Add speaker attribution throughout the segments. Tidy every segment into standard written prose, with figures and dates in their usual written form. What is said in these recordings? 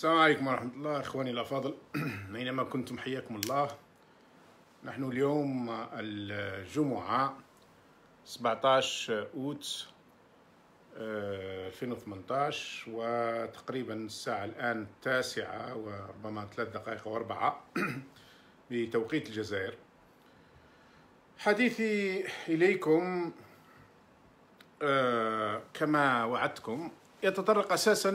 Speaker 1: السلام عليكم ورحمة الله إخواني الأفاضل. أينما كنتم حياكم الله. نحن اليوم الجمعة 17 أوت 2018 وتقريبا الساعة الآن 9 وربما 3 دقائق و4 بتوقيت الجزائر. حديثي إليكم كما وعدتكم يتطرق أساسا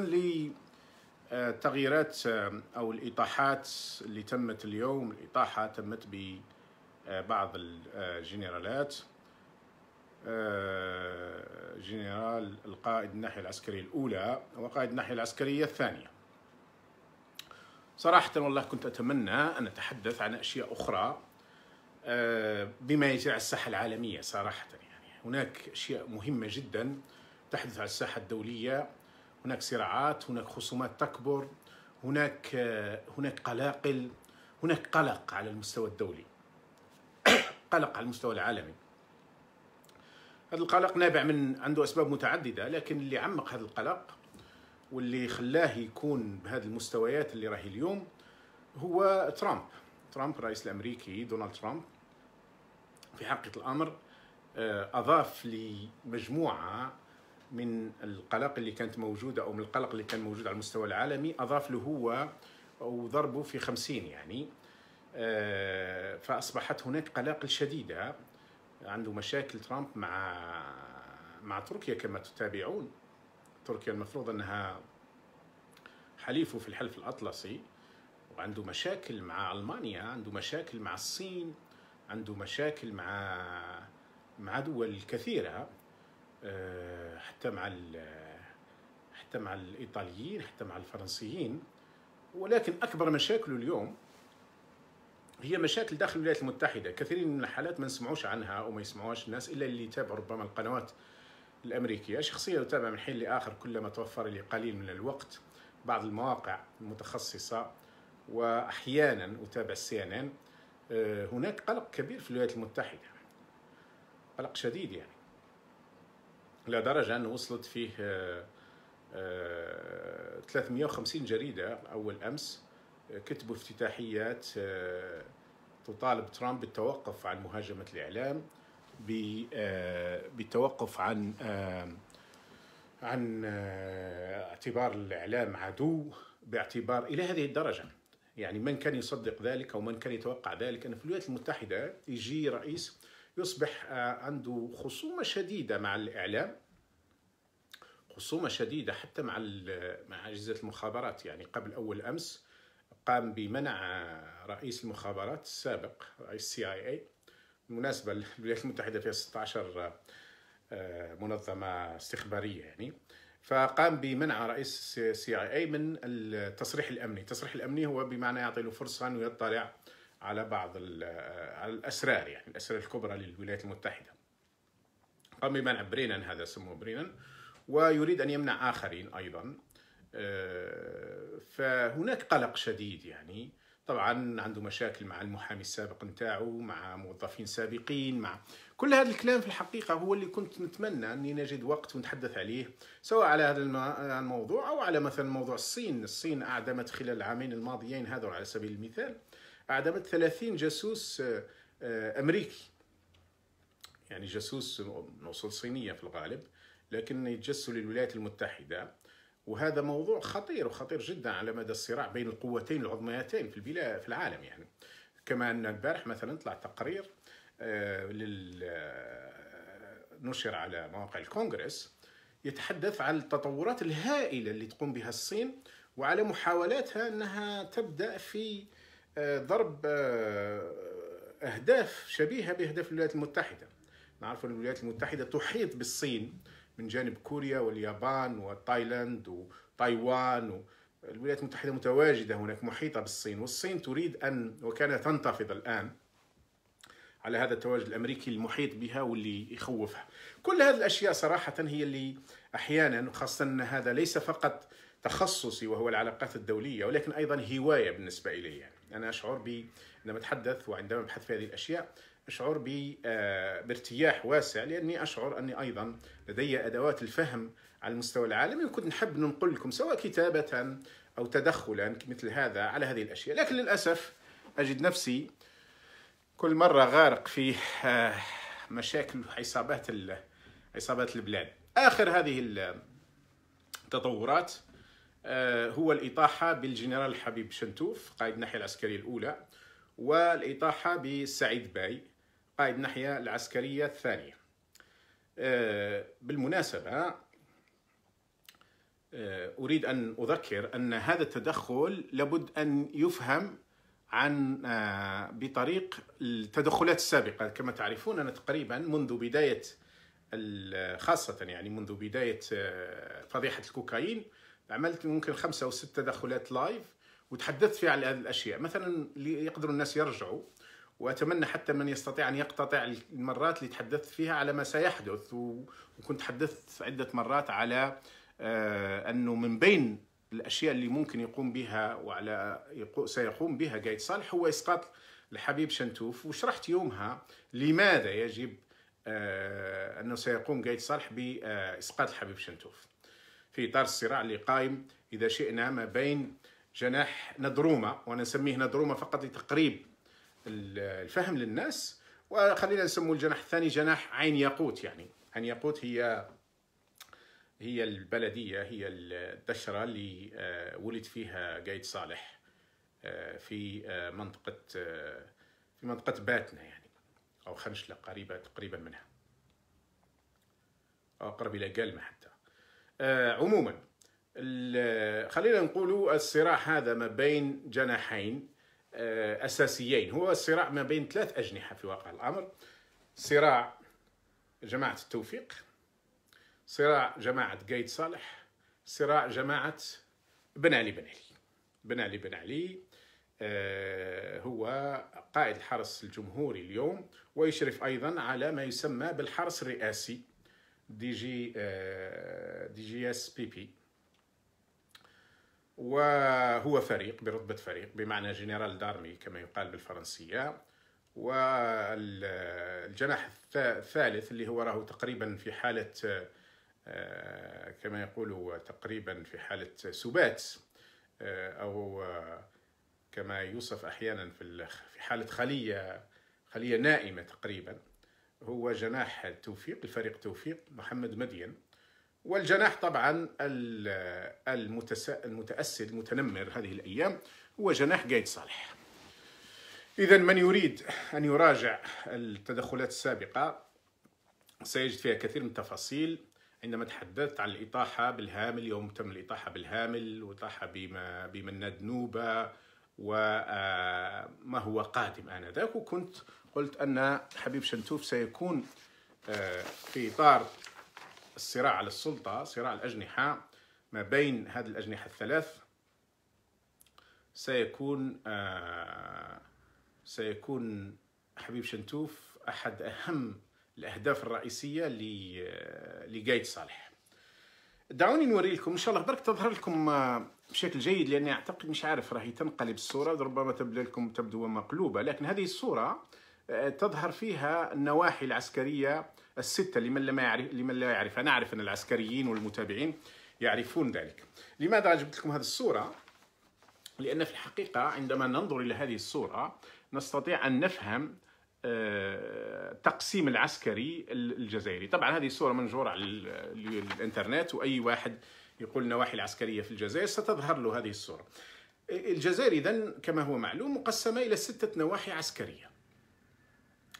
Speaker 1: لتغييرات أو الإطاحات اللي تمت اليوم. الإطاحة تمت ببعض الجنرالات، جنرال القائد الناحية العسكرية الأولى وقائد الناحية العسكرية الثانية. صراحة والله كنت أتمنى أن أتحدث عن أشياء أخرى بما يجري على الساحة العالمية. صراحة يعني هناك أشياء مهمة جدا تحدث على الساحة الدولية. هناك صراعات، هناك خصومات تكبر، هناك قلاقل، هناك قلق على المستوى الدولي، قلق على المستوى العالمي. هذا القلق نابع عنده أسباب متعددة، لكن اللي عمق هذا القلق واللي خلاه يكون بهذه المستويات اللي راهي اليوم هو ترامب الرئيس الأمريكي دونالد ترامب. في حقيقة الأمر أضاف لمجموعة من القلق اللي كانت موجودة أو من القلق اللي كان موجود على المستوى العالمي، أضاف له هو وضربه في 50 يعني. فأصبحت هناك قلاقل شديدة. عنده مشاكل ترامب مع تركيا كما تتابعون. تركيا المفروض أنها حليفه في الحلف الأطلسي، وعنده مشاكل مع ألمانيا، عنده مشاكل مع الصين، عنده مشاكل مع دول كثيرة، حتى مع الإيطاليين، حتى مع الفرنسيين. ولكن أكبر مشاكله اليوم هي مشاكل داخل الولايات المتحدة. كثيرين من الحالات ما نسمعوش عنها أو ما يسمعوش الناس إلا اللي يتابعوا ربما القنوات الأمريكية. شخصيا أتابع من حين لآخر كلما توفر لي قليل من الوقت بعض المواقع المتخصصة، وأحيانا أتابع CNN. هناك قلق كبير في الولايات المتحدة، قلق شديد يعني، إلى درجة أنه وصلت فيه 350 جريدة أول أمس كتبوا افتتاحيات تطالب ترامب بالتوقف عن مهاجمة الإعلام، بالتوقف عن اعتبار الإعلام عدو، باعتبار إلى هذه الدرجة. يعني من كان يصدق ذلك أو من كان يتوقع ذلك أن في الولايات المتحدة يجي رئيس يصبح عنده خصومة شديدة مع الإعلام، خصومة شديدة حتى مع أجهزة المخابرات. يعني قبل أول أمس قام بمنع رئيس المخابرات السابق رئيس CIA. بالمناسبة الولايات المتحدة فيها 16 منظمة استخبارية يعني. فقام بمنع رئيس CIA من التصريح الأمني. التصريح الأمني هو بمعنى يعطي له فرصة أنه يطلع على بعض على الأسرار، يعني الأسرار الكبرى للولايات المتحدة. قام بمنع برينان، هذا سموه برينان، ويريد أن يمنع آخرين أيضا. فهناك قلق شديد يعني. طبعا عنده مشاكل مع المحامي السابق نتاعو، مع موظفين سابقين، مع كل هذا الكلام. في الحقيقة هو اللي كنت نتمنى أني نجد وقت ونتحدث عليه، سواء على هذا الموضوع أو على مثلا موضوع الصين أعدمت خلال العامين الماضيين هذول على سبيل المثال، أعدمت 30 جاسوس أمريكي، يعني جاسوس من أصول صينية في الغالب، لكن يتجسوا للولايات المتحدة. وهذا موضوع خطير وخطير جدا على مدى الصراع بين القوتين العظميتين في العالم يعني. كما أن البارح مثلا طلع تقرير نشر على مواقع الكونغرس يتحدث عن التطورات الهائلة اللي تقوم بها الصين، وعلى محاولاتها أنها تبدأ في ضرب أهداف شبيهة بأهداف الولايات المتحدة. نعرف أن الولايات المتحدة تحيط بالصين من جانب كوريا واليابان وتايلاند وتايوان، الولايات المتحدة متواجدة هناك محيطة بالصين، والصين تريد وكانت تنتفض الآن على هذا التواجد الأمريكي المحيط بها واللي يخوفها. كل هذه الأشياء صراحة هي اللي أحيانا، خاصة أن هذا ليس فقط تخصصي وهو العلاقات الدولية، ولكن أيضا هواية بالنسبة إلي. يعني أنا أشعر عندما أتحدث وعندما أبحث في هذه الأشياء أشعر بارتياح واسع، لأني أشعر أني أيضا لدي أدوات الفهم على المستوى العالمي، وكنت نحب ننقل لكم سواء كتابة أو تدخلا مثل هذا على هذه الأشياء. لكن للأسف أجد نفسي كل مرة غارق في مشاكل عصابات البلاد. آخر هذه التطورات هو الإطاحة بالجنرال حبيب شنتوف قائد الناحية العسكرية الأولى، والإطاحة بالسعيد باي قائد الناحية العسكرية الثانية. بالمناسبة أريد أن أذكر أن هذا التدخل لابد أن يفهم بطريق التدخلات السابقة. كما تعرفون أنا تقريبا منذ بداية خاصة يعني منذ بداية فضيحة الكوكايين عملت ممكن 5 أو 6 تدخلات لايف وتحدثت فيها على هذه الأشياء، مثلا ليقدروا الناس يرجعوا، وأتمنى حتى من يستطيع أن يقتطع المرات اللي تحدثت فيها على ما سيحدث. وكنت تحدثت عدة مرات على أنه من بين الأشياء اللي ممكن يقوم بها سيقوم بها قايد صالح هو إسقاط الحبيب شنتوف، وشرحت يومها لماذا يجب أنه سيقوم قايد صالح بإسقاط الحبيب شنتوف في إطار الصراع اللي قائم إذا شئنا ما بين جناح ندرومة، وأنا نسميه ندرومة فقط لتقريب الفهم للناس، وخلينا نسميه الجناح الثاني جناح عين ياقوت. يعني عين ياقوت هي البلدية، هي الدشرة اللي ولد فيها قايد صالح في منطقة باتنا يعني، أو خنشلة تقريبا منها، أو أقرب إلى قلمة حتى. عموما خلينا نقول الصراع هذا ما بين جناحين أساسيين، هو الصراع ما بين 3 أجنحة في واقع الأمر: صراع جماعة التوفيق، صراع جماعة قايد صالح، صراع جماعة بن علي. بن علي هو قائد الحرس الجمهوري اليوم، ويشرف أيضا على ما يسمى بالحرس الرئاسي دي جي اس بي بي، وهو فريق برتبة فريق بمعنى جنرال دارمي كما يقال بالفرنسية. والجناح الثالث اللي هو راهو تقريبا في حالة كما يقولوا تقريبا في حالة سبات، أو كما يوصف أحيانا في حالة خلية نائمة تقريبا، هو جناح التوفيق، الفريق توفيق محمد مدين. والجناح طبعا المتأسد المتنمر هذه الأيام هو جناح قايد صالح. إذن من يريد أن يراجع التدخلات السابقة سيجد فيها كثير من التفاصيل. عندما تحدثت عن الإطاحة بالهامل، يوم تم الإطاحة بالهامل وإطاحة بمناد نوبة وما هو قادم آنذاك، وكنت قلت أن حبيب شنتوف سيكون في إطار الصراع على السلطة، صراع الأجنحة ما بين هذه الأجنحة الثلاث، سيكون حبيب شنتوف أحد أهم الأهداف الرئيسية لقايد صالح. دعوني نوري لكم إن شاء الله برك تظهر لكم بشكل جيد، لأني أعتقد مش عارف راهي تنقلب الصورة، ربما تبدو مقلوبة، لكن هذه الصورة تظهر فيها النواحي العسكرية الستة لمن لا يعرف. أنا أعرف أن العسكريين والمتابعين يعرفون ذلك. لماذا جبت لكم هذه الصورة؟ لأن في الحقيقة عندما ننظر إلى هذه الصورة نستطيع أن نفهم التقسيم العسكري الجزائري. طبعا هذه الصورة منشورة على الإنترنت، وأي واحد يقول النواحي العسكرية في الجزائر ستظهر له هذه الصورة. الجزائر إذن كما هو معلوم مقسمة إلى 6 نواحي عسكرية،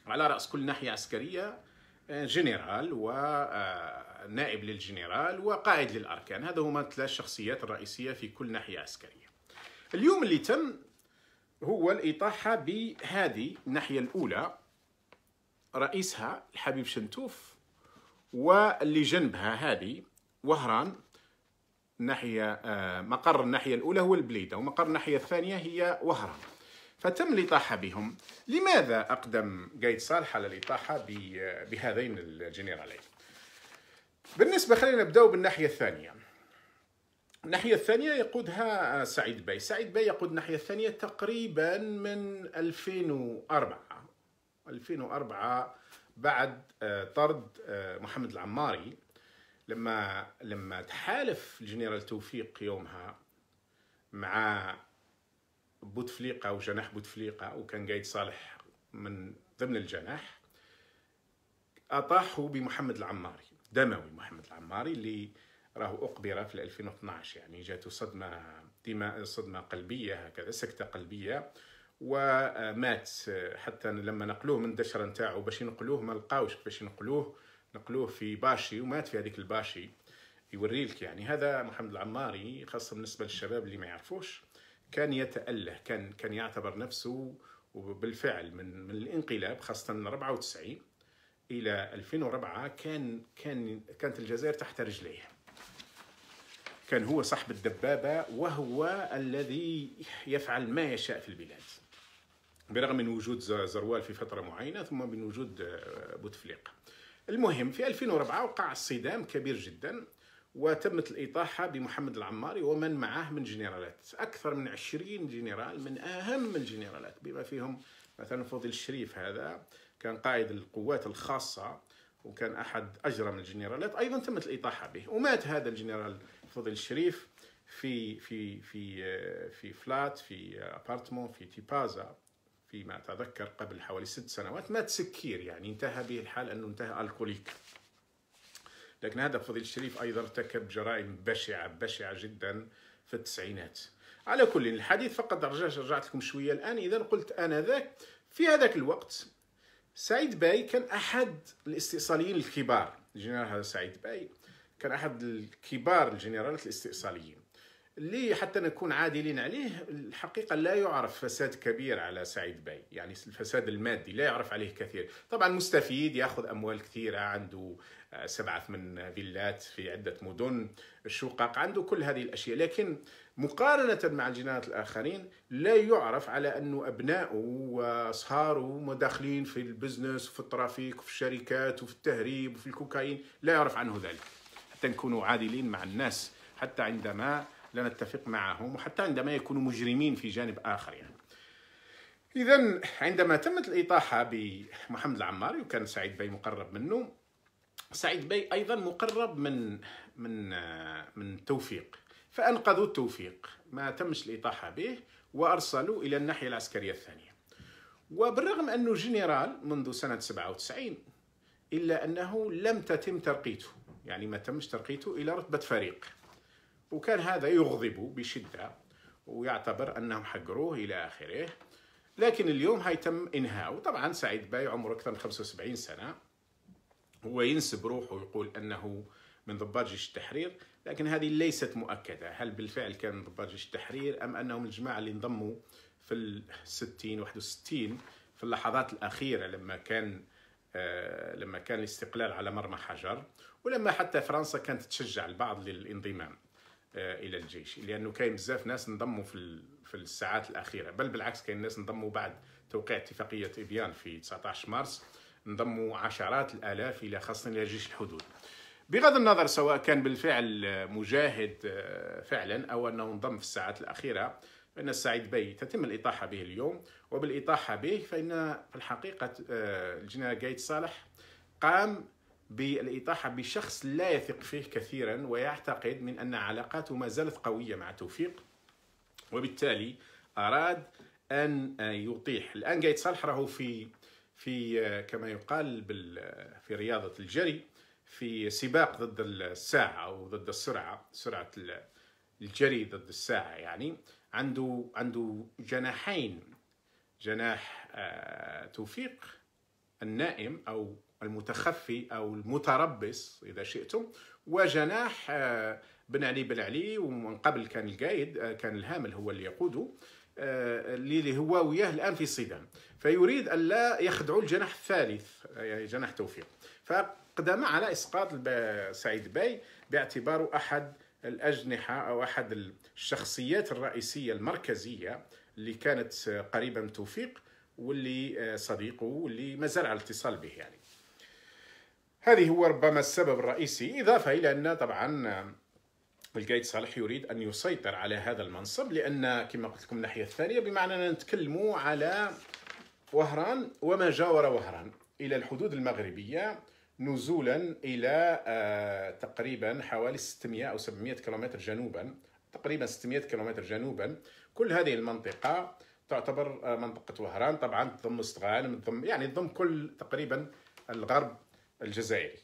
Speaker 1: على رأس كل ناحية عسكرية جنرال ونائب للجنرال وقائد للأركان. هذا هما 3 الشخصيات الرئيسية في كل ناحية عسكرية. اليوم اللي تم هو الإطاحة بهذه الناحية الأولى، رئيسها الحبيب شنتوف، واللي جنبها هذه وهران. مقر الناحية الأولى هو البليدة، ومقر الناحية الثانية هي وهران. فتم الإطاحة بهم. لماذا أقدم قايد صالح على الإطاحة بهذين الجنرالين؟ بالنسبة خلينا نبدأ بالناحية الثانية. الناحية الثانية يقودها سعيد باي. سعيد باي يقود الناحية الثانية تقريبا من 2004 بعد طرد محمد العماري، لما تحالف الجنرال توفيق يومها مع بوتفليقة وجناح بوتفليقة، وكان قايد صالح من ضمن الجناح، أطاحوا بمحمد العماري، دموي محمد العماري، اللي راه أقبر في 2012. يعني جاته صدمة قلبية هكذا، سكتة قلبية، ومات. حتى لما نقلوه من الدشرة نتاعو باش ينقلوه ما لقاوش باش نقلوه في باشي، ومات في هذيك الباشي. يوريلك يعني هذا محمد العماري، خاصة بالنسبة للشباب اللي ما يعرفوش، كان يتأله، كان يعتبر نفسه، وبالفعل من الانقلاب خاصة من 94 إلى 2004 كانت الجزائر تحت رجليه. كان هو صاحب الدبابة، وهو الذي يفعل ما يشاء في البلاد، برغم من وجود زروال في فترة معينة، ثم من وجود بوتفليقة. المهم في 2004 وقع صدام كبير جدا، وتمت الإطاحة بمحمد العماري ومن معه من جنرالات، أكثر من 20 جنرال من أهم الجنرالات، بما فيهم مثلا فضيل الشريف. هذا كان قائد القوات الخاصة، وكان أحد أجرم الجنرالات. أيضا تمت الإطاحة به، ومات هذا الجنرال فضيل الشريف في فلات، في أبارتمون في تيبازا، فيما أتذكر قبل حوالي 6 سنوات. مات سكير، يعني انتهى به الحال أنه انتهى الكوليك. لكن هذا فضيل الشريف أيضا ارتكب جرائم بشعة جدا في التسعينات. على كل الحديث فقط رجعت لكم شوية الآن. إذا قلت أنا ذاك في هذاك الوقت سعيد باي كان أحد الاستئصاليين الكبار. الجنرال هذا سعيد باي كان أحد الكبار الجنرالات الاستئصاليين، اللي حتى نكون عادلين عليه، الحقيقة لا يعرف فساد كبير على سعيد باي، يعني الفساد المادي لا يعرف عليه كثير. طبعا مستفيد، يأخذ أموال كثيرة، عنده 7-8 فيلات في عدة مدن، الشقق، عنده كل هذه الأشياء. لكن مقارنة مع الجنرالات الآخرين لا يعرف على أنه أبنائه وأصهاره مداخلين في البزنس وفي الترافيك وفي الشركات وفي التهريب وفي الكوكايين، لا يعرف عنه ذلك. حتى نكونوا عادلين مع الناس، حتى عندما لا نتفق معهم، وحتى عندما يكونوا مجرمين في جانب آخر يعني. إذن عندما تمت الإطاحة بمحمد العماري، وكان سعيد باي مقرب منه، سعيد باي أيضا مقرب من توفيق، فأنقذوا التوفيق، ما تمش الإطاحة به، وأرسلوا إلى الناحية العسكرية الثانية. وبالرغم أنه جنرال منذ سنة 97، إلا أنه لم تتم ترقيته، يعني ما تمش ترقيته إلى رتبة فريق، وكان هذا يغضب بشدة، ويعتبر أنهم حقروه إلى آخره. لكن اليوم هيتم إنهاء. طبعا سعيد باي عمره أكثر من 75 سنة، هو ينسب روحه ويقول أنه من ضباط جيش التحرير، لكن هذه ليست مؤكدة. هل بالفعل كان من ضباط جيش التحرير، أم أنهم الجماعة اللي انضموا في 61 في اللحظات الأخيرة، لما كان الاستقلال على مرمى حجر، ولما حتى فرنسا كانت تشجع البعض للانضمام إلى الجيش، لأنه كاين بزاف ناس انضموا في الساعات الأخيرة، بل بالعكس كاين ناس انضموا بعد توقيع اتفاقية إبيان في 19 مارس، انضموا عشرات الآلاف إلى خاصة إلى جيش الحدود. بغض النظر سواء كان بالفعل مجاهد فعلا أو أنه انضم في الساعات الأخيرة، فإن السعيد باي تتم الإطاحة به اليوم. وبالإطاحة به فإن في الحقيقة الجنرال قايد صالح قام بالإطاحة بشخص لا يثق فيه كثيرا، ويعتقد من أن علاقاته ما زالت قوية مع توفيق، وبالتالي أراد أن يطيح. الآن قايد صالح راهو في كما يقال في رياضة الجري، في سباق ضد الساعة أو ضد سرعة الجري ضد الساعة. يعني عنده جناحين، جناح توفيق النائم أو المتخفي أو المتربص إذا شئتم، وجناح بن علي بن علي، ومن قبل كان القائد، كان الهامل هو اللي يقوده، اللي هو وياه الآن في صدام. فيريد أن لا يخدعوا الجناح الثالث، يعني جناح توفيق. فقدم على إسقاط سعيد باي باعتباره أحد الأجنحة أو أحد الشخصيات الرئيسية المركزية اللي كانت قريبة من توفيق، واللي صديقه، واللي ما زال على اتصال به. يعني هذه هو ربما السبب الرئيسي، إضافة إلى أن طبعا القايد صالح يريد أن يسيطر على هذا المنصب، لأن كما قلت لكم الناحية الثانية بمعنى أن نتكلموا على وهران وما جاور وهران إلى الحدود المغربية، نزولا إلى تقريبا حوالي 600 أو 700 كيلومتر جنوبا تقريبا 600 كيلومتر جنوبا. كل هذه المنطقة تعتبر منطقة وهران، طبعا تضم استغانم، تضم كل تقريبا الغرب الجزائري،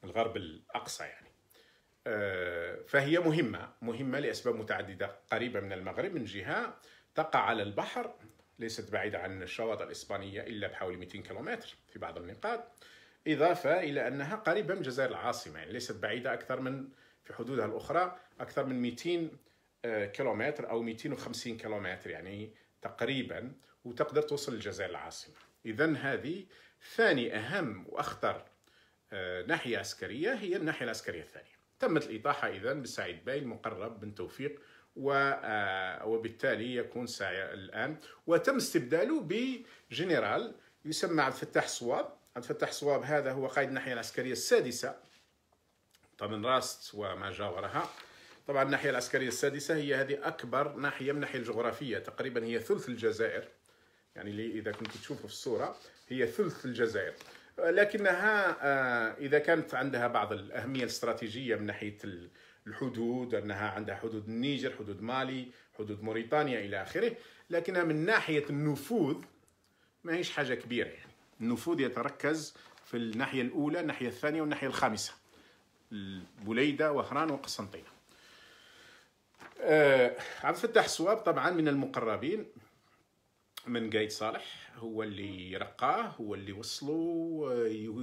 Speaker 1: الغرب الأقصى يعني. فهي مهمة لأسباب متعددة. قريبة من المغرب من جهة، تقع على البحر، ليست بعيدة عن الشواطئ الإسبانية إلا بحوالي 200 كيلومتر في بعض النقاط، إضافة إلى أنها قريبة من الجزائر العاصمة، يعني ليست بعيدة أكثر من في حدودها الأخرى أكثر من 200 كيلومتر أو 250 كيلومتر يعني تقريبا، وتقدر توصل للجزائر العاصمة. إذن هذه ثاني أهم وأخطر ناحية عسكرية، هي الناحية العسكرية الثانية. تمت الإطاحة إذن بسعيد باي المقرب بن توفيق، وبالتالي يكون سعي الآن، وتم استبداله بجنرال يسمى عبد الفتاح صواب. عبد الفتاح صواب هذا هو قائد الناحية العسكرية السادسة، طبعا راست وما جاورها. طبعا الناحية العسكرية السادسة هي هذه أكبر ناحية من الناحية الجغرافية، تقريبا هي ثلث الجزائر، يعني إذا كنت تشوفوا في الصورة هي ثلث الجزائر، لكنها إذا كانت عندها بعض الأهمية الاستراتيجية من ناحية الحدود، أنها عندها حدود النيجر، حدود مالي، حدود موريتانيا إلى آخره، لكنها من ناحية النفوذ ما هيش حاجة كبيرة. يعني النفوذ يتركز في الناحية الأولى، الناحية الثانية والناحية الخامسة، بوليدة وهران وقسنطينة. عبد الفتاح صواب طبعا من المقربين من قايد صالح، هو اللي رقاه، هو اللي وصله،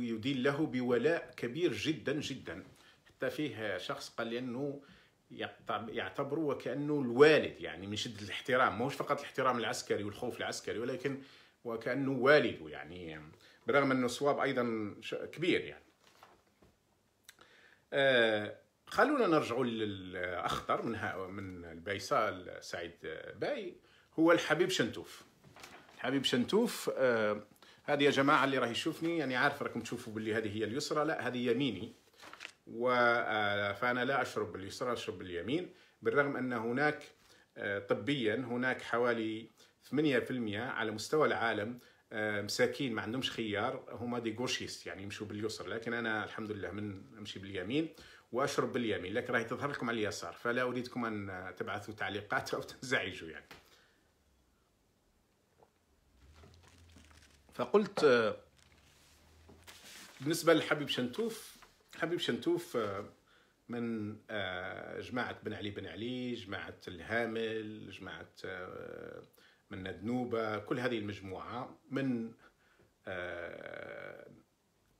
Speaker 1: يدين له بولاء كبير جدا جدا، حتى فيه شخص قال لي أنه يعتبره وكأنه الوالد، يعني من شدة الاحترام، مش فقط الاحترام العسكري والخوف العسكري، ولكن وكأنه والده يعني، برغم أنه صواب أيضا كبير يعني. خلونا نرجع للأخطر من البيسال سعيد باي، هو الحبيب شنتوف. الحبيب شنتوف هذه يا جماعة اللي راه يشوفني يعني عارف راكم تشوفوا باللي هذه هي اليسرى، لا هذه يميني، فأنا لا أشرب باليسرى، أشرب باليمين، بالرغم أن هناك طبيا هناك حوالي 8% على مستوى العالم مساكين ما عندهمش خيار، هما دي غوشيست يعني يمشوا باليسر، لكن أنا الحمد لله أمشي باليمين وأشرب باليمين، لكن راهي تظهر لكم على اليسار، فلا أريدكم أن تبعثوا تعليقات أو تنزعجوا يعني. فقلت بالنسبة للحبيب شنتوف، حبيب شنتوف من جماعة بن علي بن علي، جماعة الهامل، جماعة من ندنوبة، كل هذه المجموعة من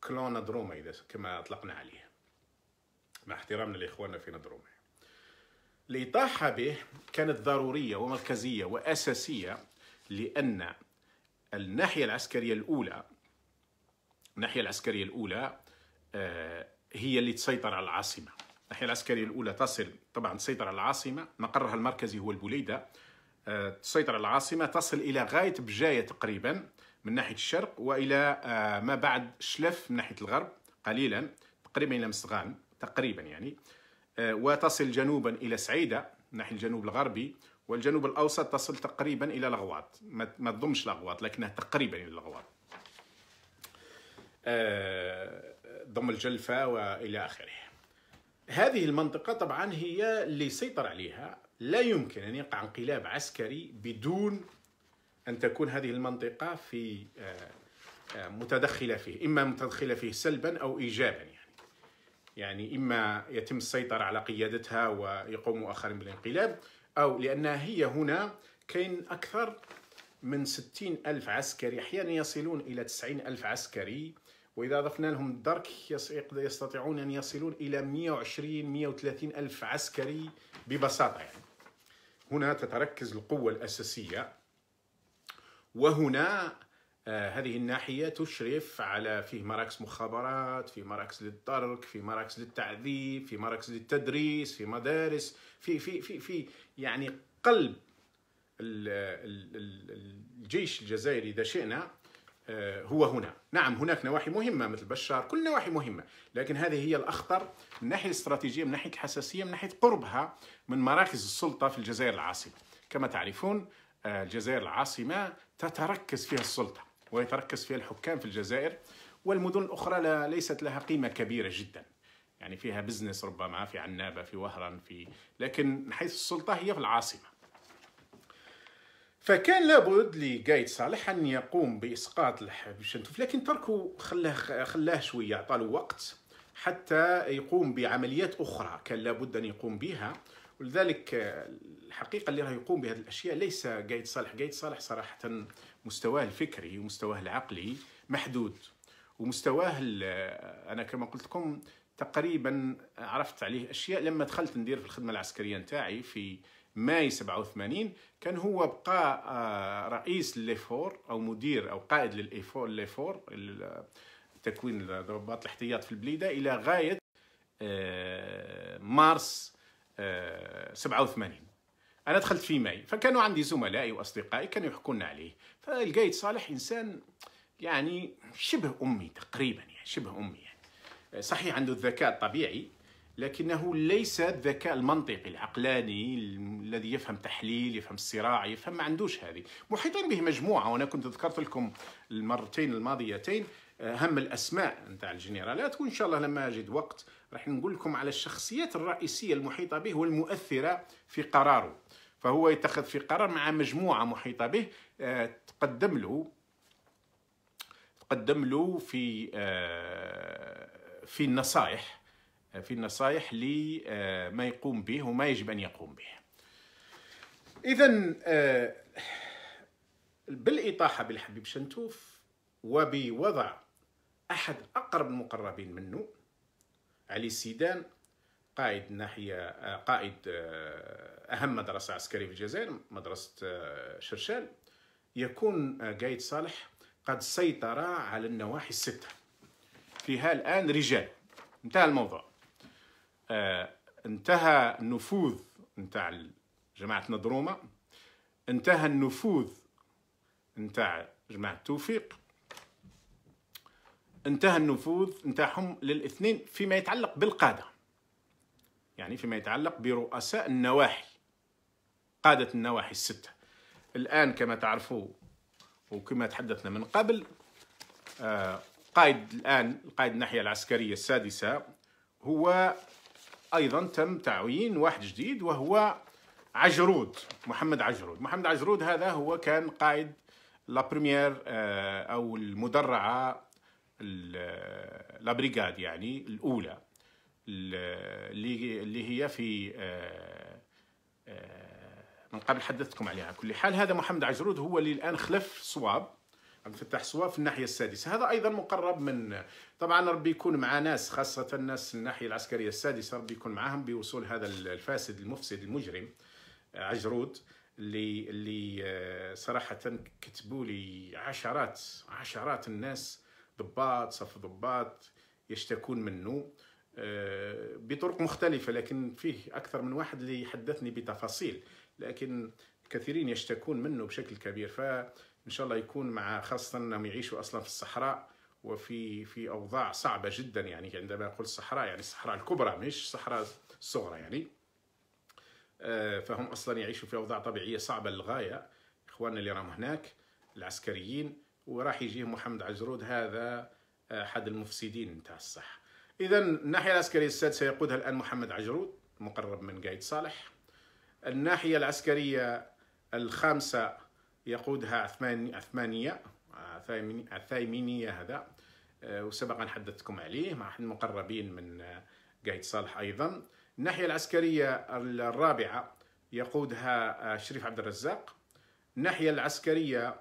Speaker 1: كلون ندرومة إذا كما أطلقنا عليه، مع احترامنا لإخواننا في ندرومة. الإطاحة به كانت ضرورية ومركزية وأساسية، لأن الناحية العسكرية الأولى هي اللي تسيطر على العاصمة. الناحية العسكرية الأولى تسيطر على العاصمة، مقرها المركزي هو البوليدة، تسيطر على العاصمة، تصل إلى غاية بجاية تقريبا من ناحية الشرق، وإلى ما بعد شلف من ناحية الغرب قليلا، تقريبا إلى مستغان تقريبا يعني، وتصل جنوبا إلى سعيدة من ناحية الجنوب الغربي، والجنوب الأوسط تصل تقريبا إلى لغواط، ما تضمش لغواط لكنها تقريبا إلى لغواط، ضم الجلفة وإلى آخره. هذه المنطقة طبعا هي اللي سيطر عليها، لا يمكن أن يقع انقلاب عسكري بدون أن تكون هذه المنطقة في متدخلة فيه، إما متدخلة فيه سلبا أو إيجابا يعني إما يتم السيطرة على قيادتها ويقوم آخرين بالانقلاب، أو لأنها هي هنا كاين أكثر من 60,000 عسكري، أحيانا يصلون إلى 90,000 عسكري، وإذا أضفنا لهم الدرك يستطيعون أن يصلون إلى 120-130,000 عسكري ببساطة يعني. هنا تتركز القوة الأساسية، وهنا هذه الناحية تشرف على فيه مراكز مخابرات، في مراكز للدرك، في مراكز للتعذيب، في مراكز للتدريس، في مدارس، في يعني قلب الجيش الجزائري إذا شئنا هو هنا. نعم هناك نواحي مهمة مثل بشار، كل نواحي مهمة، لكن هذه هي الأخطر من ناحية الاستراتيجية، من ناحية الحساسية، من ناحية قربها من مراكز السلطة في الجزائر العاصمة. كما تعرفون الجزائر العاصمة تتركز فيها السلطة ويتركز فيها الحكام في الجزائر، والمدن الأخرى ليست لها قيمة كبيرة جدا يعني فيها بزنس ربما في عنابة في وهران لكن من حيث السلطة هي في العاصمة. فكان لابد لقايد صالح أن يقوم بإسقاط الحبيب شنتوف، لكن تركه خلاه شوية، أعطاه وقت حتى يقوم بعمليات أخرى كان لابد أن يقوم بها. ولذلك الحقيقة اللي راه يقوم بهذه الأشياء ليس قايد صالح. قايد صالح صراحة مستواه الفكري ومستواه العقلي محدود، ومستواه أنا كما قلت لكم تقريبا عرفت عليه أشياء لما دخلت ندير في الخدمة العسكرية نتاعي في ماي 87. كان هو بقى رئيس ليفور أو مدير أو قائد ليفور تكوين ضباط الاحتياط في البليدة إلى غاية مارس 87. أنا دخلت في ماي، فكانوا عندي زملائي وأصدقائي كانوا يحكون عليه. فالقايد صالح إنسان يعني شبه أمي تقريبا، يعني شبه أمي يعني. صحيح عنده الذكاء الطبيعي لكنه ليس الذكاء المنطقي العقلاني الذي يفهم تحليل، يفهم الصراع، يفهم، ما عندوش هذه. محيطين به مجموعة، وأنا كنت ذكرت لكم المرتين الماضيتين أهم الأسماء نتاع الجنرالات، وإن شاء الله لما أجد وقت راح نقول لكم على الشخصيات الرئيسية المحيطة به والمؤثرة في قراره. فهو يتخذ في قرار مع مجموعة محيطة به تقدم له في النصائح لما يقوم به وما يجب أن يقوم به. إذن بالإطاحة بالحبيب شنتوف وبوضع أحد أقرب المقربين منه علي سيدان، قائد أهم مدرسة عسكرية في الجزائر، مدرسة شرشال، يكون قايد صالح قد سيطر على النواحي الستة. فيها الآن رجال. انتهى الموضوع. انتهى النفوذ نتاع جماعة نضرومة، انتهى النفوذ نتاع جماعة توفيق، انتهى النفوذ نتاعهم للاثنين فيما يتعلق بالقادة، يعني فيما يتعلق برؤساء النواحي، قادة النواحي الستة. الآن كما تعرفوا وكما تحدثنا من قبل، قائد الناحية العسكرية السادسة هو أيضا تم تعيين واحد جديد، وهو محمد عجرود. هذا هو كان قائد لابريمير أو المدرعة لابريغاد، يعني الأولى اللي هي في من قبل حدثتكم عليها. كل حال هذا محمد عجرود هو اللي الآن خلف صواب، عبد الفتاح صواب، في الناحية السادسة. هذا أيضا مقرب من، طبعا ربي يكون مع ناس، خاصة الناس الناحية العسكرية السادسة، ربي يكون معهم بوصول هذا الفاسد المفسد المجرم عجرود، اللي صراحة كتبوا لي عشرات الناس، صف ضباط يشتكون منه بطرق مختلفة، لكن فيه أكثر من واحد اللي حدثني بتفاصيل، لكن كثيرين يشتكون منه بشكل كبير. فإن شاء الله يكون مع، خاصة أنهم يعيشوا أصلا في الصحراء وفي أوضاع صعبة جدا. يعني عندما أقول الصحراء يعني الصحراء الكبرى مش الصحراء الصغرى يعني. فهم أصلا يعيشوا في أوضاع طبيعية صعبة للغاية، إخواننا اللي راهم هناك العسكريين، وراح يجيهم محمد عجرود، هذا أحد المفسدين نتاع الصحة. إذا الناحية العسكرية السادسة يقودها الآن محمد عجرود، مقرب من قايد صالح. الناحية العسكرية الخامسة يقودها عثيمينية، هذا وسبقا حدثتكم عليه، مع أحد المقربين من قايد صالح أيضا. الناحية العسكرية الرابعة يقودها شريف عبد الرزاق. الناحية العسكرية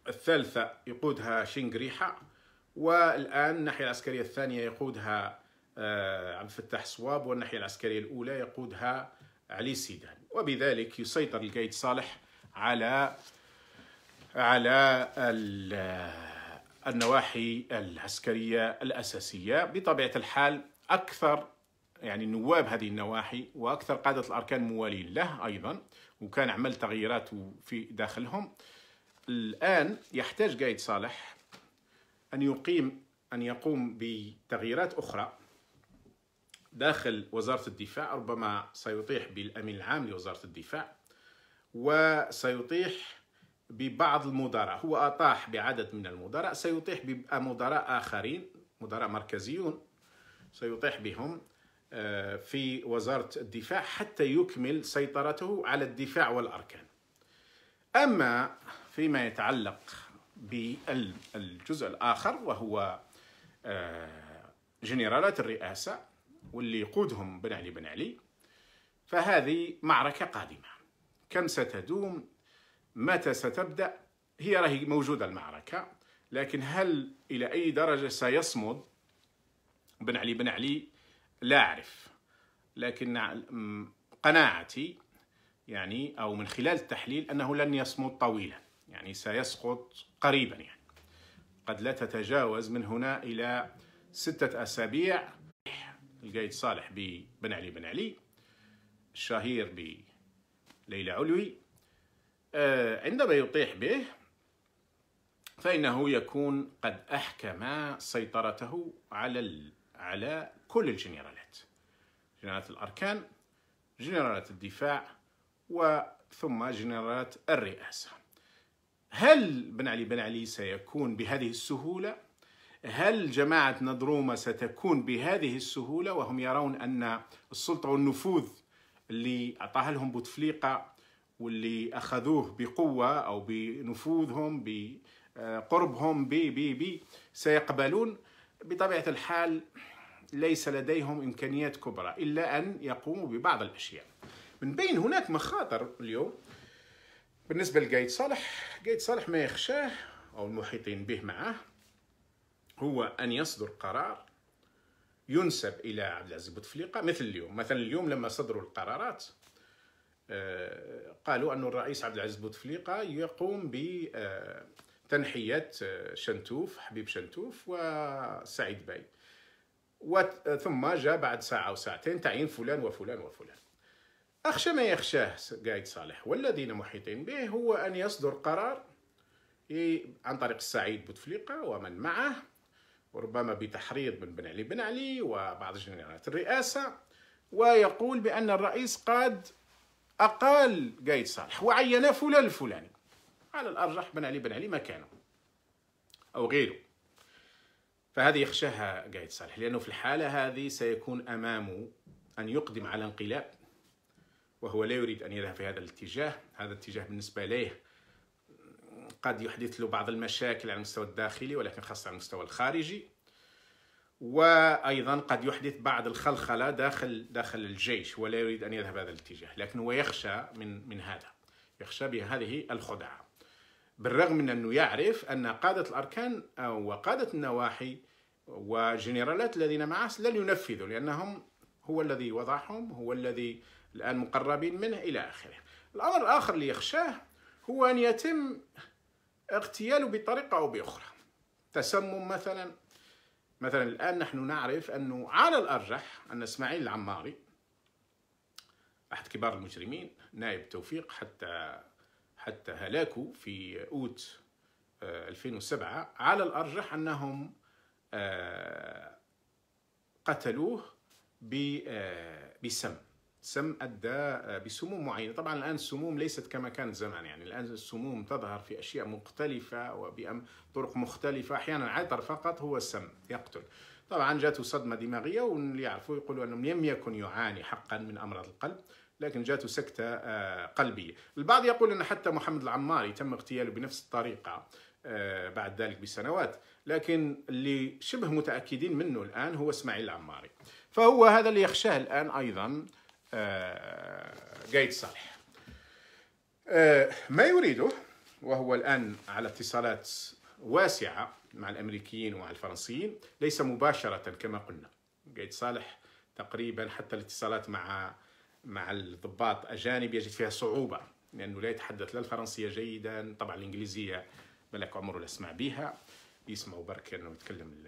Speaker 1: الثالثة يقودها شنقريحة. والآن الناحية العسكرية الثانية يقودها عبد الفتاح صواب، والناحية العسكرية الأولى يقودها علي سيدان. وبذلك يسيطر القايد صالح على النواحي العسكرية الأساسية. بطبيعة الحال أكثر يعني نواب هذه النواحي وأكثر قادة الأركان موالين له أيضا، وكان عمل تغييرات في داخلهم. الآن يحتاج قايد صالح أن يقوم بتغييرات أخرى داخل وزارة الدفاع. ربما سيطيح بالأمين العام لوزارة الدفاع، وسيطيح ببعض المدراء. هو أطاح بعدد من المدراء، سيطيح بمدراء آخرين، مدراء مركزيون، سيطيح بهم في وزارة الدفاع حتى يكمل سيطرته على الدفاع والأركان. أما فيما يتعلق بالجزء الآخر وهو جنرالات الرئاسة واللي يقودهم بن علي، فهذه معركة قادمة. كم ستدوم؟ متى ستبدأ؟ هي راهي موجودة المعركة، لكن هل إلى أي درجة سيصمد بن علي لا أعرف، لكن قناعتي يعني أو من خلال التحليل أنه لن يصمد طويلا، يعني سيسقط قريبا، يعني قد لا تتجاوز من هنا إلى 6 أسابيع. القايد صالح بن علي الشهير بليلى علوي عندما يطيح به فإنه يكون قد أحكم سيطرته على كل الجنرالات، جنرالات الأركان، جنرالات الدفاع، وثم جنرالات الرئاسة. هل بن علي سيكون بهذه السهولة؟ هل جماعة نضرومة ستكون بهذه السهولة وهم يرون أن السلطة والنفوذ اللي أعطاها لهم بوتفليقة واللي أخذوه بقوة أو بنفوذهم بقربهم سيقبلون؟ بطبيعة الحال ليس لديهم إمكانيات كبرى إلا أن يقوموا ببعض الأشياء. من بين هناك مخاطر اليوم بالنسبة للقايد صالح. قايد صالح ما يخشاه أو المحيطين به معه هو أن يصدر قرار ينسب إلى عبد العزيز بوتفليقة مثل اليوم. مثلا اليوم لما صدروا القرارات قالوا أن الرئيس عبد العزيز بوتفليقة يقوم بتنحية شنتوف، حبيب شنتوف وسعيد باي، ثم جاء بعد ساعة أو ساعتين تعيين فلان وفلان وفلان. أخشى ما يخشاه قايد صالح والذين محيطين به هو أن يصدر قرار عن طريق السعيد بوتفليقة ومن معه، وربما بتحريض من بن علي وبعض جنرالات الرئاسة، ويقول بأن الرئيس قد أقال قايد صالح وعين فلان الفلاني، على الأرجح بن علي مكانه أو غيره. فهذه يخشاها قايد صالح، لأنه في الحالة هذه سيكون أمامه أن يقدم على انقلاب، وهو لا يريد أن يذهب في هذا الاتجاه. هذا الاتجاه بالنسبة له قد يحدث له بعض المشاكل على المستوى الداخلي، ولكن خاصة على المستوى الخارجي، وأيضا قد يحدث بعض الخلخلة داخل الجيش، ولا يريد أن يذهب هذا الاتجاه. لكن هو يخشى من هذا، يخشى بهذه الخدعة، بالرغم من أنه يعرف أن قادة الأركان وقادة النواحي وجنرالات الذين معه لن ينفذوا، لأنهم هو الذي وضعهم، هو الذي الآن مقربين منه إلى آخره. الأمر الآخر اللي يخشاه هو أن يتم اغتياله بطريقة أو بأخرى. تسمم مثلا الآن نحن نعرف أنه على الأرجح أن إسماعيل العماري أحد كبار المجرمين، نائب توفيق حتى هلاكه في أوت 2007، على الأرجح أنهم قتلوه سم أدى بسموم معينة. طبعا الآن السموم ليست كما كانت زمان، يعني الآن السموم تظهر في أشياء مختلفة وبطرق مختلفة، أحيانا عطر فقط هو السم يقتل. طبعا جاته صدمة دماغية، واللي يعرفوا يقولوا أنه لم يكن يعاني حقا من أمراض القلب، لكن جاته سكتة قلبية. البعض يقول أن حتى محمد العماري تم اغتياله بنفس الطريقة بعد ذلك بسنوات، لكن اللي شبه متأكدين منه الآن هو إسماعيل العماري. فهو هذا اللي يخشاه الآن أيضا قايد صالح. ما يريده، وهو الآن على اتصالات واسعة مع الأمريكيين ومع الفرنسيين، ليس مباشرة كما قلنا. قايد صالح تقريبا حتى الاتصالات مع الضباط أجانب يجد فيها صعوبة، لأنه لا يتحدث لا الفرنسية جيدا، طبعا الإنجليزية ملك عمره لا يسمع بها، يسمعوا برك أنه يتكلم،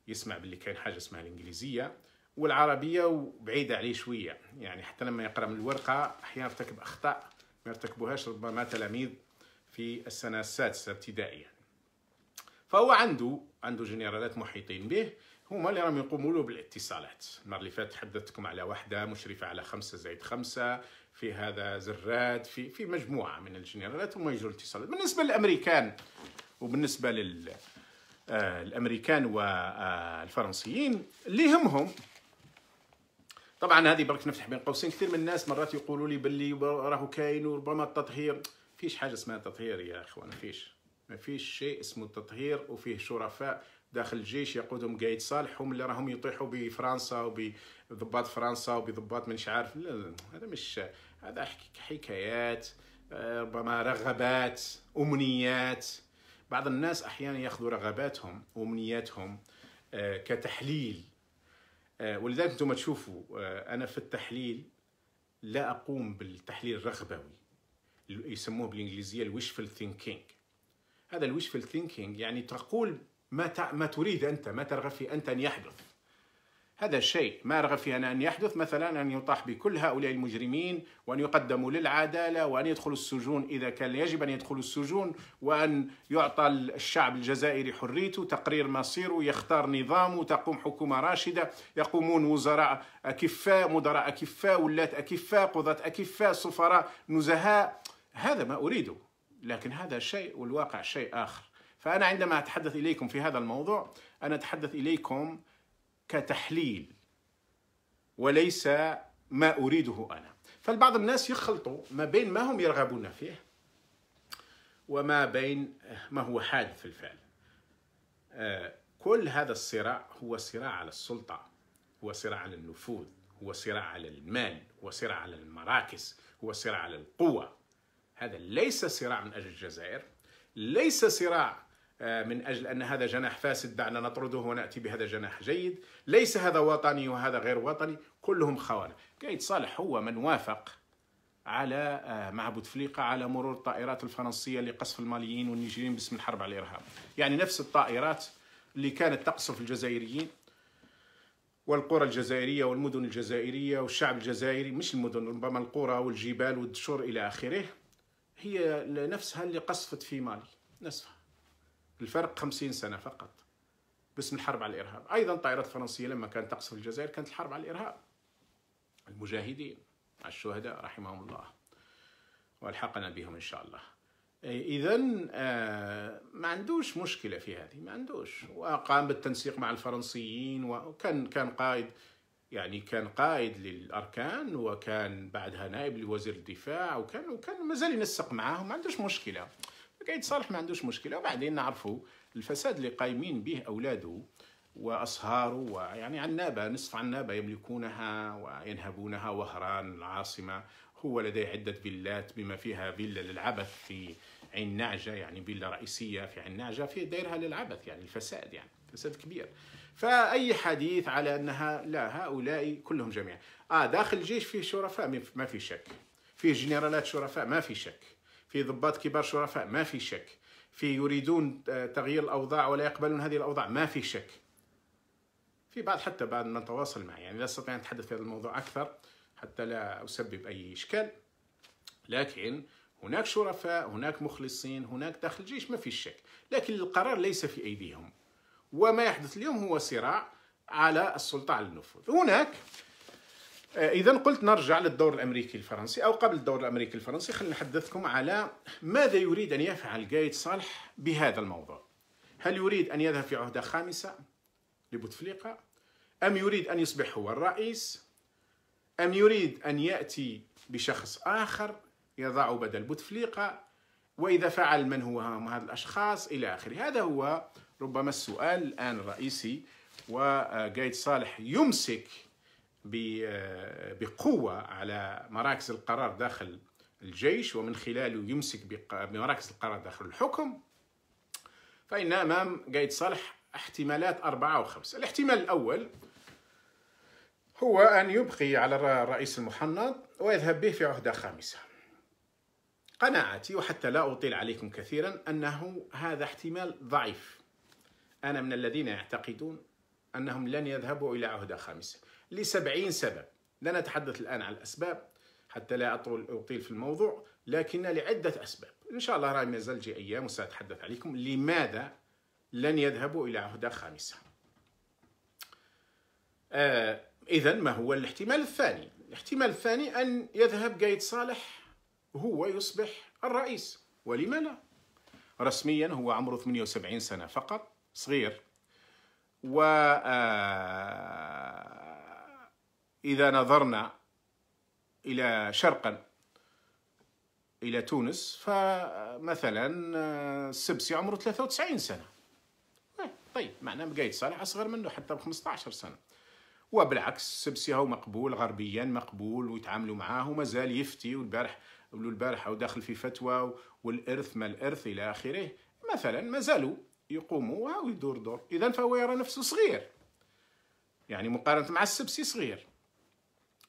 Speaker 1: يسمع باللي كاين حاجة اسمها الإنجليزية، والعربية وبعيدة عليه شوية، يعني حتى لما يقرأ من الورقة أحيانا يرتكب أخطاء ما يرتكبوهاش ربما تلاميذ في السنة السادسة ابتدائيا. فهو عنده جنرالات محيطين به، هما اللي راهم يقوموا له بالاتصالات. المرة اللي فاتت حدثتكم على واحدة مشرفة على 5+5، في هذا زراد، في مجموعة من الجنرالات هما يجروا الاتصالات. بالنسبة للأمريكان وبالنسبة الأمريكان والفرنسيين اللي يهمهم. طبعا هذه برك نفتح بين قوسين، كثير من الناس مرات يقولوا لي باللي راهو كاين وربما التطهير. فيش حاجة اسمها تطهير يا إخوان، ما فيش شيء اسمه تطهير. وفيه شرفاء داخل الجيش يقودهم قايد صالح، هم اللي راهم يطيحوا بفرنسا وبضباط فرنسا وبضباط مش عارف. لا، هذا مش، هذا حكايات، ربما رغبات، أمنيات. بعض الناس أحيانا يأخذوا رغباتهم وأمنياتهم كتحليل. ولذلك أنتم تشوفوا أنا في التحليل لا أقوم بالتحليل الرغبوي، يسموه بالإنجليزية الويشفul thinking. هذا الويشفul thinking يعني تقول ما تريد أنت، ما ترغب في أنت أن يحدث. هذا الشيء ما أرغب فيه أنا أن يحدث، مثلا أن يطاح بكل هؤلاء المجرمين وأن يقدموا للعدالة وأن يدخلوا السجون إذا كان يجب أن يدخلوا السجون، وأن يعطى الشعب الجزائري حريته، تقرير مصيره، يختار نظامه، تقوم حكومة راشدة، يقومون وزراء أكفاء، مدراء أكفاء، ولاة أكفاء، قضاة أكفاء، سفراء نزهاء. هذا ما أريده، لكن هذا شيء والواقع شيء آخر. فأنا عندما أتحدث إليكم في هذا الموضوع أنا أتحدث إليكم كتحليل وليس ما أريده أنا. فالبعض الناس يخلطوا ما بين ما هم يرغبون فيه وما بين ما هو حادث في الفعل. كل هذا الصراع هو صراع على السلطة، هو صراع على النفوذ، هو صراع على المال، هو صراع على المراكز، هو صراع على القوة. هذا ليس صراع من أجل الجزائر، ليس صراع من أجل أن هذا جناح فاسد دعنا نطرده ونأتي بهذا جناح جيد، ليس هذا وطني وهذا غير وطني، كلهم خوانة. قايد صالح هو من وافق على مع بوتفليقة على مرور الطائرات الفرنسية لقصف الماليين والنيجيريين باسم الحرب على الإرهاب. يعني نفس الطائرات اللي كانت تقصف الجزائريين والقرى الجزائرية والمدن الجزائرية والشعب الجزائري، مش المدن، ربما القرى والجبال والدشور إلى آخره، هي نفسها اللي قصفت في مالي، نفسها. الفرق 50 سنة فقط باسم الحرب على الإرهاب. أيضا طائرات فرنسية لما كانت تقصف الجزائر كانت الحرب على الإرهاب. المجاهدين الشهداء رحمهم الله والحقنا بهم إن شاء الله. إذن ما عندوش مشكلة في هذه، ما عندوش. وقام بالتنسيق مع الفرنسيين، وكان قائد، يعني كان قائد للأركان، وكان بعدها نائب لوزير الدفاع، وكان مازال ينسق معاهم، ما عندوش مشكلة. قايد صالح ما عندوش مشكلة. وبعدين نعرفوا الفساد اللي قايمين به أولاده وأصهاره، ويعني عنابة، نصف عنابة يملكونها وينهبونها، وهران العاصمة هو لديه عدة فيلات بما فيها فيلا للعبث في عين نعجة، يعني فيلا رئيسية في عين نعجة في دايرها للعبث، يعني الفساد، يعني فساد كبير. فأي حديث على أنها لا، هؤلاء كلهم جميعا داخل الجيش فيه شرفاء ما في شك، فيه جنرالات شرفاء ما في شك، في ضباط كبار شرفاء ما في شك، في يريدون تغيير الأوضاع ولا يقبلون هذه الأوضاع ما في شك. في بعض حتى بعد ما تواصل معي، يعني لا أستطيع أن أتحدث في هذا الموضوع أكثر حتى لا أسبب أي إشكال، لكن هناك شرفاء، هناك مخلصين، هناك داخل الجيش ما في شك، لكن القرار ليس في أيديهم. وما يحدث اليوم هو صراع على السلطة، على النفوذ. هناك إذا قلت نرجع للدور الأمريكي الفرنسي، أو قبل الدور الأمريكي الفرنسي خلينا نحدثكم على ماذا يريد أن يفعل قايد صالح بهذا الموضوع. هل يريد أن يذهب في عهدة خامسة لبوتفليقة، أم يريد أن يصبح هو الرئيس، أم يريد أن يأتي بشخص آخر يضع بدل بوتفليقة، وإذا فعل من هو هذا الأشخاص إلى آخره. هذا هو ربما السؤال الآن الرئيسي. وقايد صالح يمسك بقوة على مراكز القرار داخل الجيش، ومن خلاله يمسك بمراكز القرار داخل الحكم. فإن أمام قايد صالح احتمالات 4 أو 5. الاحتمال الأول هو أن يبقي على الرئيس المحنط ويذهب به في عهدة خامسة. قناعتي، وحتى لا أطيل عليكم كثيرا، أنه هذا احتمال ضعيف. أنا من الذين يعتقدون أنهم لن يذهبوا إلى عهدة خامسة ل70 سبب. لا نتحدث الآن عن الأسباب حتى لا أطيل في الموضوع، لكن لعدة أسباب. إن شاء الله راي ما يزال جي أيام وسأتحدث عليكم لماذا لن يذهبوا إلى عهدة خامسة. إذن ما هو الاحتمال الثاني؟ الاحتمال الثاني أن يذهب قايد صالح هو يصبح الرئيس. ولما لا؟ رسميا هو عمره 78 سنة فقط، صغير. وإذا نظرنا إلى شرقا إلى تونس، فمثلا السبسي عمره 93 سنة. طيب معناه قايد صالح أصغر منه حتى ب15 سنة. وبالعكس السبسي هو مقبول غربيا، مقبول ويتعاملوا معاه ومازال يفتي، والبارح أو داخل في فتوى والإرث ما الإرث إلى آخره مثلا، ما زالوا يقوموا ويدور دور. إذن فهو يرى نفسه صغير، يعني مقارنة مع السبسي صغير.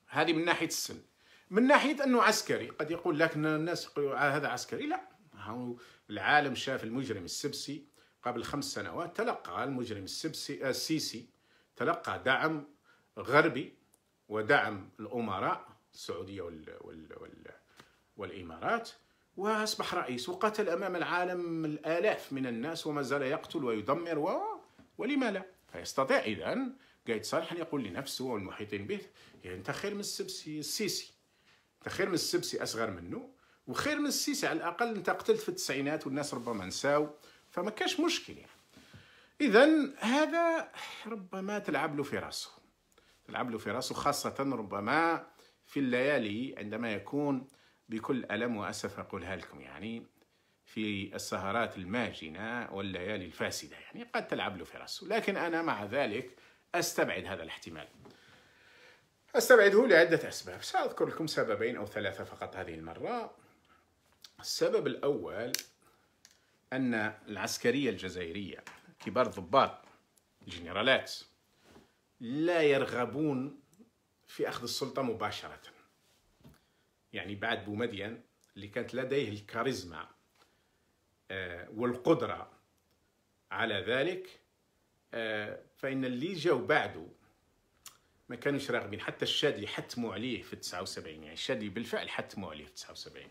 Speaker 1: هذه من ناحية السن. من ناحية أنه عسكري، قد يقول لك الناس يقولوا هذا عسكري، لا، العالم شاف المجرم السبسي قبل 5 سنوات، تلقى المجرم السيسي تلقى دعم غربي ودعم الأمراء السعودية والإمارات، وأصبح رئيس وقتل أمام العالم الآلاف من الناس وما زال يقتل ويدمر ولما لا؟ فيستطيع إذن قايد صالح أن يقول لنفسه والمحيطين به يعني أنت خير من السيسي، أنت خير من السبسي أصغر منه، وخير من السيسي على الأقل أنت قتلت في التسعينات والناس ربما نساو، فما كاش مشكل يعني. إذن هذا ربما تلعب له في راسه، خاصة ربما في الليالي عندما يكون بكل ألم وأسف أقولها لكم يعني في السهرات الماجنة والليالي الفاسدة، يعني قد تلعب له في راسه. لكن أنا مع ذلك أستبعد هذا الاحتمال، أستبعده لعدة أسباب. سأذكر لكم سببين أو 3 فقط هذه المرة. السبب الأول أن العسكرية الجزائرية كبار الضباط الجنرالات لا يرغبون في أخذ السلطة مباشرة. يعني بعد بومدين اللي كانت لديه الكاريزما والقدرة على ذلك، فإن اللي جاوا بعده ما كانوش راغبين. حتى الشادلي حتموا عليه في 79، يعني الشادلي بالفعل حتموا عليه في 79.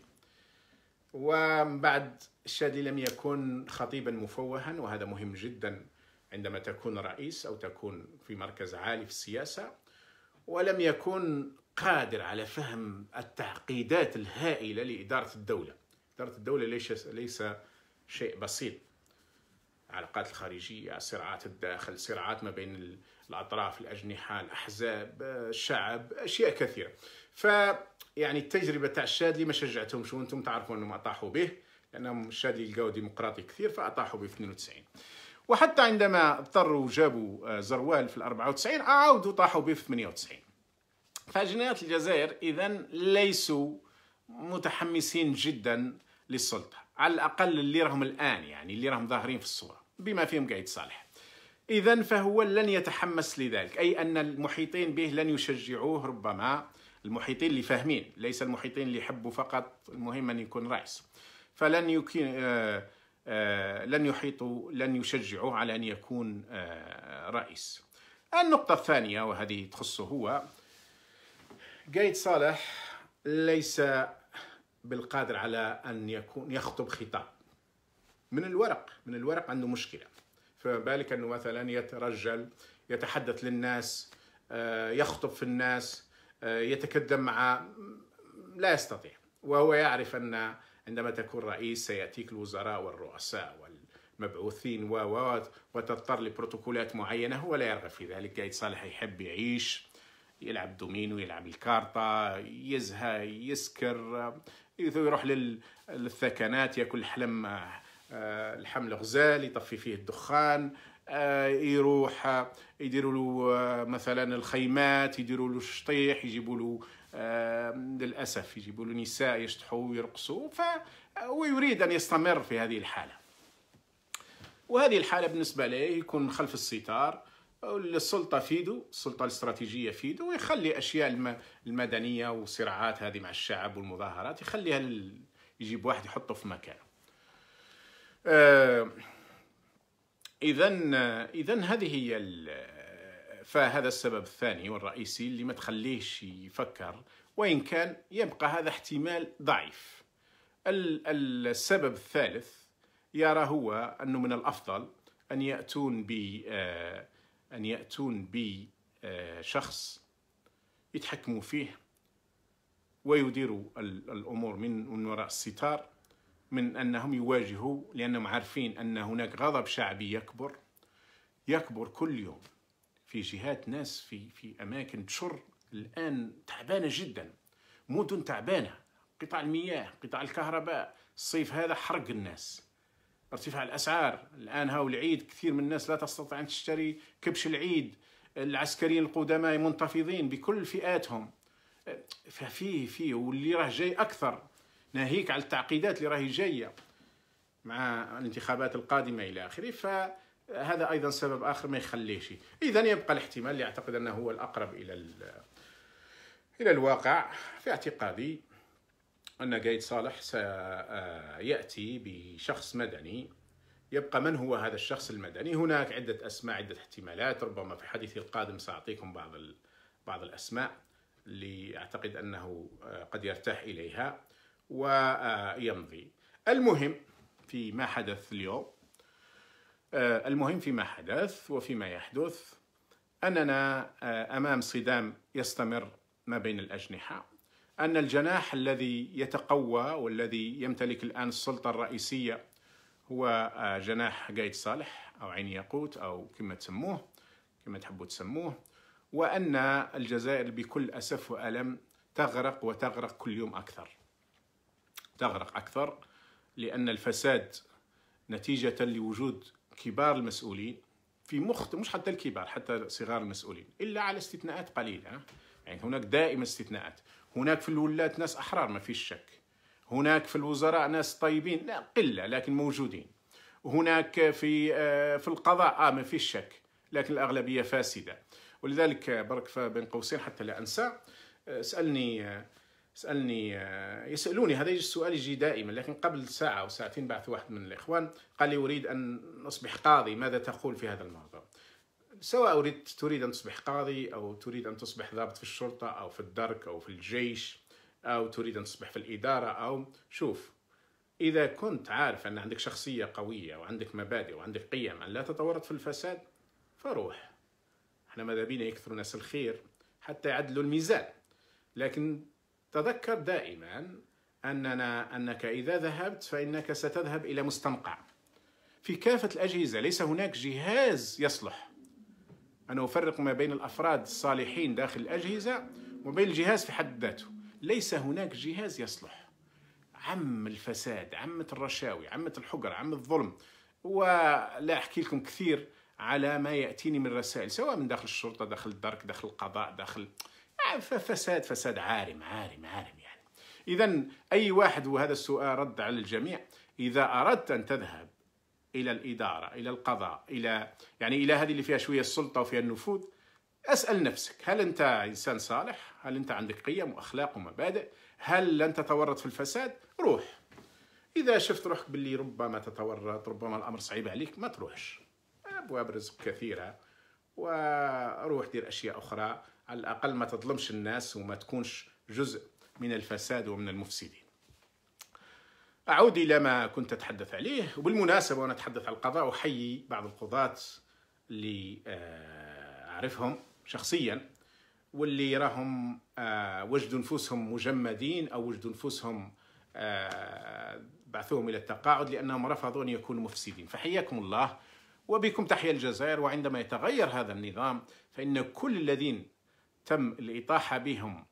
Speaker 1: وبعد الشادلي لم يكن خطيبا مفوها، وهذا مهم جدا عندما تكون رئيس أو تكون في مركز عالي في السياسة، ولم يكن قادر على فهم التعقيدات الهائلة لإدارة الدولة. إدارة الدولة ليس شيء بسيط، العلاقات الخارجية، صراعات الداخل، صراعات ما بين الأطراف، الأجنحة، الأحزاب، الشعب، أشياء كثيرة. فيعني التجربة تاع الشادلي ما شجعتهمش، وانتم تعرفون أنهم أطاحوا به، لأنهم الشادلي لقاو ديمقراطي كثير فأطاحوا به في 92. وحتى عندما اضطروا جابوا زروال في 94 عاودوا طاحوا به في 98. فجنرالات الجزائر إذن ليسوا متحمسين جدا للسلطة، على الأقل اللي راهم الآن، يعني اللي راهم ظاهرين في الصورة بما فيهم قايد صالح. إذن فهو لن يتحمس لذلك، أي أن المحيطين به لن يشجعوه، ربما المحيطين اللي فاهمين، ليس المحيطين اللي يحبوا فقط المهم أن يكون رئيس، فلن لن يشجعوه على أن يكون رئيس. النقطة الثانية وهذه تخصه هو، قايد صالح ليس بالقادر على أن يخطب خطاب من الورق عنده مشكلة. فما بالك أنه مثلا يترجل، يتحدث للناس، يخطب في الناس، يتكلم مع، لا يستطيع. وهو يعرف أن عندما تكون رئيس سيأتيك الوزراء والرؤساء والمبعوثين وتضطر لبروتوكولات معينة، هو لا يرغب في ذلك. قايد صالح يحب يعيش، يلعب دومينو، يلعب الكارطة، يزهى، يسكر، يروح للثكنات، يأكل الحم الغزال، يطفي فيه الدخان، يروح يديروا له مثلا الخيمات، يديروا له الشطيح، يجيبوا له للأسف يجيبوا له نساء يشطحوا ويرقصوا، ويريد أن يستمر في هذه الحالة. وهذه الحالة بالنسبة له يكون خلف الستار، السلطة فيدو، السلطة الاستراتيجية فيدو، ويخلي أشياء المدنية والصراعات هذه مع الشعب والمظاهرات يخليها يجيب واحد يحطه في مكانه. إذن هذه هي فهذا السبب الثاني والرئيسي اللي ما تخليش يفكر، وإن كان يبقى هذا احتمال ضعيف. السبب الثالث يرى هو أنه من الأفضل أن يأتون بشخص يتحكموا فيه ويديروا الأمور من وراء الستار، من أنهم يواجهوا، لأنهم عارفين أن هناك غضب شعبي يكبر يكبر كل يوم في جهات ناس في أماكن تشر الآن تعبانة جدا، مدن تعبانة، قطاع المياه، قطاع الكهرباء، الصيف هذا حرق الناس، ارتفاع الأسعار. الآن هاو العيد كثير من الناس لا تستطيع أن تشتري كبش العيد، العسكريين القدماء منتفضين بكل فئاتهم، ففي واللي راه جاي أكثر، ناهيك على التعقيدات اللي راهي جاية مع الانتخابات القادمة إلى آخره. فهذا أيضا سبب آخر ما يخليش. إذن يبقى الاحتمال اللي أعتقد أنه هو الأقرب إلى الواقع في اعتقادي، أن قايد صالح سيأتي بشخص مدني. يبقى من هو هذا الشخص المدني؟ هناك عدة أسماء، عدة احتمالات، ربما في حديثي القادم سأعطيكم بعض الأسماء اللي أعتقد أنه قد يرتاح إليها ويمضي. المهم فيما حدث اليوم، المهم فيما حدث وفيما يحدث أننا أمام صدام يستمر ما بين الأجنحة، أن الجناح الذي يتقوى والذي يمتلك الآن السلطة الرئيسية هو جناح قايد صالح أو عين ياقوت أو كما تحبوا تسموه، وأن الجزائر بكل أسف وألم تغرق كل يوم أكثر، تغرق أكثر، لأن الفساد نتيجة لوجود كبار المسؤولين في مش حتى الكبار، حتى صغار المسؤولين، إلا على استثناءات قليلة. يعني هناك دائما استثناءات، هناك في الولاة ناس أحرار ما فيش شك، هناك في الوزراء ناس طيبين لا قلة لكن موجودين، هناك في القضاء ما فيش شك، لكن الأغلبية فاسدة. ولذلك برك بين قوسين حتى لا أنسى، يسألوني هذا السؤال يجي دائما، لكن قبل ساعة أو ساعتين بعث واحد من الإخوان قال لي أريد أن أصبح قاضي، ماذا تقول في هذا الموضوع؟ سواء تريد أن تصبح قاضي أو تريد أن تصبح ضابط في الشرطة أو في الدرك أو في الجيش أو تريد أن تصبح في الإدارة، أو شوف، إذا كنت عارف أن عندك شخصية قوية وعندك مبادئ وعندك قيم أن لا تتورط في الفساد فروح. احنا ماذا بينا يكثر ناس الخير حتى يعدلوا الميزان، لكن تذكر دائما أنك إذا ذهبت فإنك ستذهب إلى مستنقع في كافة الأجهزة. ليس هناك جهاز يصلح. أنا أفرق ما بين الأفراد الصالحين داخل الأجهزة وبين الجهاز في حد ذاته. ليس هناك جهاز يصلح. عم الفساد، عمة الرشاوي، عمة الحقر، عم الظلم، ولا أحكي لكم كثير على ما يأتيني من رسائل سواء من داخل الشرطة، داخل الدرك، داخل القضاء، داخل فساد عارم يعني. إذن أي واحد، وهذا السؤال رد على الجميع، إذا أردت أن تذهب إلى الإدارة، إلى القضاء، إلى هذه اللي فيها شوية السلطة وفيها النفوذ، أسأل نفسك: هل أنت إنسان صالح؟ هل أنت عندك قيم وأخلاق ومبادئ؟ هل لن تتورط في الفساد؟ روح. إذا شفت روحك باللي ربما تتورط، ربما الأمر صعيب عليك، ما تروحش. أبواب رزق كثيرة، وروح دير أشياء أخرى، على الأقل ما تظلمش الناس وما تكونش جزء من الفساد ومن المفسدين. أعود إلى ما كنت أتحدث عليه. وبالمناسبة وأنا أتحدث عن القضاء، أحيي بعض القضاة اللي أعرفهم شخصيا واللي راهم وجدوا نفوسهم مجمدين أو وجدوا نفوسهم بعثوهم إلى التقاعد لأنهم رفضوا أن يكونوا مفسدين. فحياكم الله وبكم تحيا الجزائر. وعندما يتغير هذا النظام فإن كل الذين تم الإطاحة بهم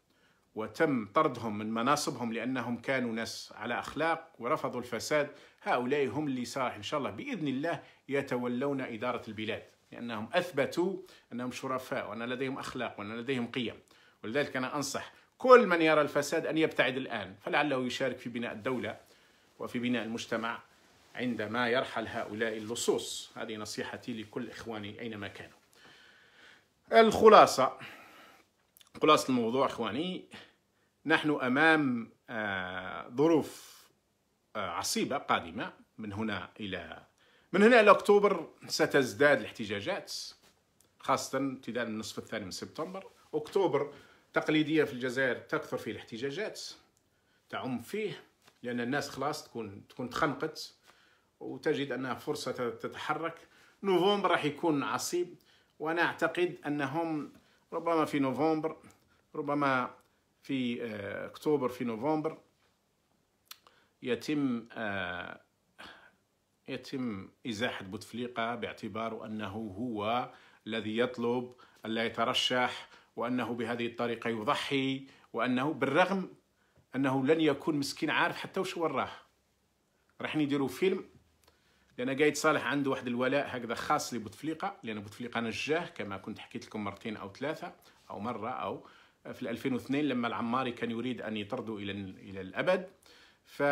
Speaker 1: وتم طردهم من مناصبهم لأنهم كانوا ناس على أخلاق ورفضوا الفساد، هؤلاء هم اللي صار إن شاء الله بإذن الله يتولون إدارة البلاد، لأنهم أثبتوا أنهم شرفاء وأن لديهم أخلاق وأن لديهم قيم. ولذلك أنا أنصح كل من يرى الفساد أن يبتعد الآن، فلعله يشارك في بناء الدولة وفي بناء المجتمع عندما يرحل هؤلاء اللصوص. هذه نصيحتي لكل إخواني أينما كانوا. خلاصة الموضوع إخواني، نحن أمام ظروف عصيبة قادمة. من هنا إلى أكتوبر ستزداد الاحتجاجات، خاصة ابتداء من النصف الثاني من سبتمبر. أكتوبر تقليدية في الجزائر تكثر فيه الاحتجاجات، تعم فيه، لأن الناس خلاص تكون تخنقت وتجد أنها فرصة تتحرك. نوفمبر راح يكون عصيب، وأنا أعتقد أنهم ربما في نوفمبر، ربما في أكتوبر، في نوفمبر يتم يتم إزاحة بوتفليقة باعتباره أنه هو الذي يطلب ألا يترشح، وأنه بهذه الطريقة يضحي، وأنه بالرغم أنه لن يكون مسكين عارف حتى وش وراه. راح يديروا فيلم، لأن قايد صالح عنده واحد الولاء هكذا خاص لبوتفليقة، لأن بوتفليقة نجاه كما كنت حكيت لكم مرتين أو ثلاثة أو مرة، أو في 2002 لما العماري كان يريد أن يطرده إلى الأبد. ف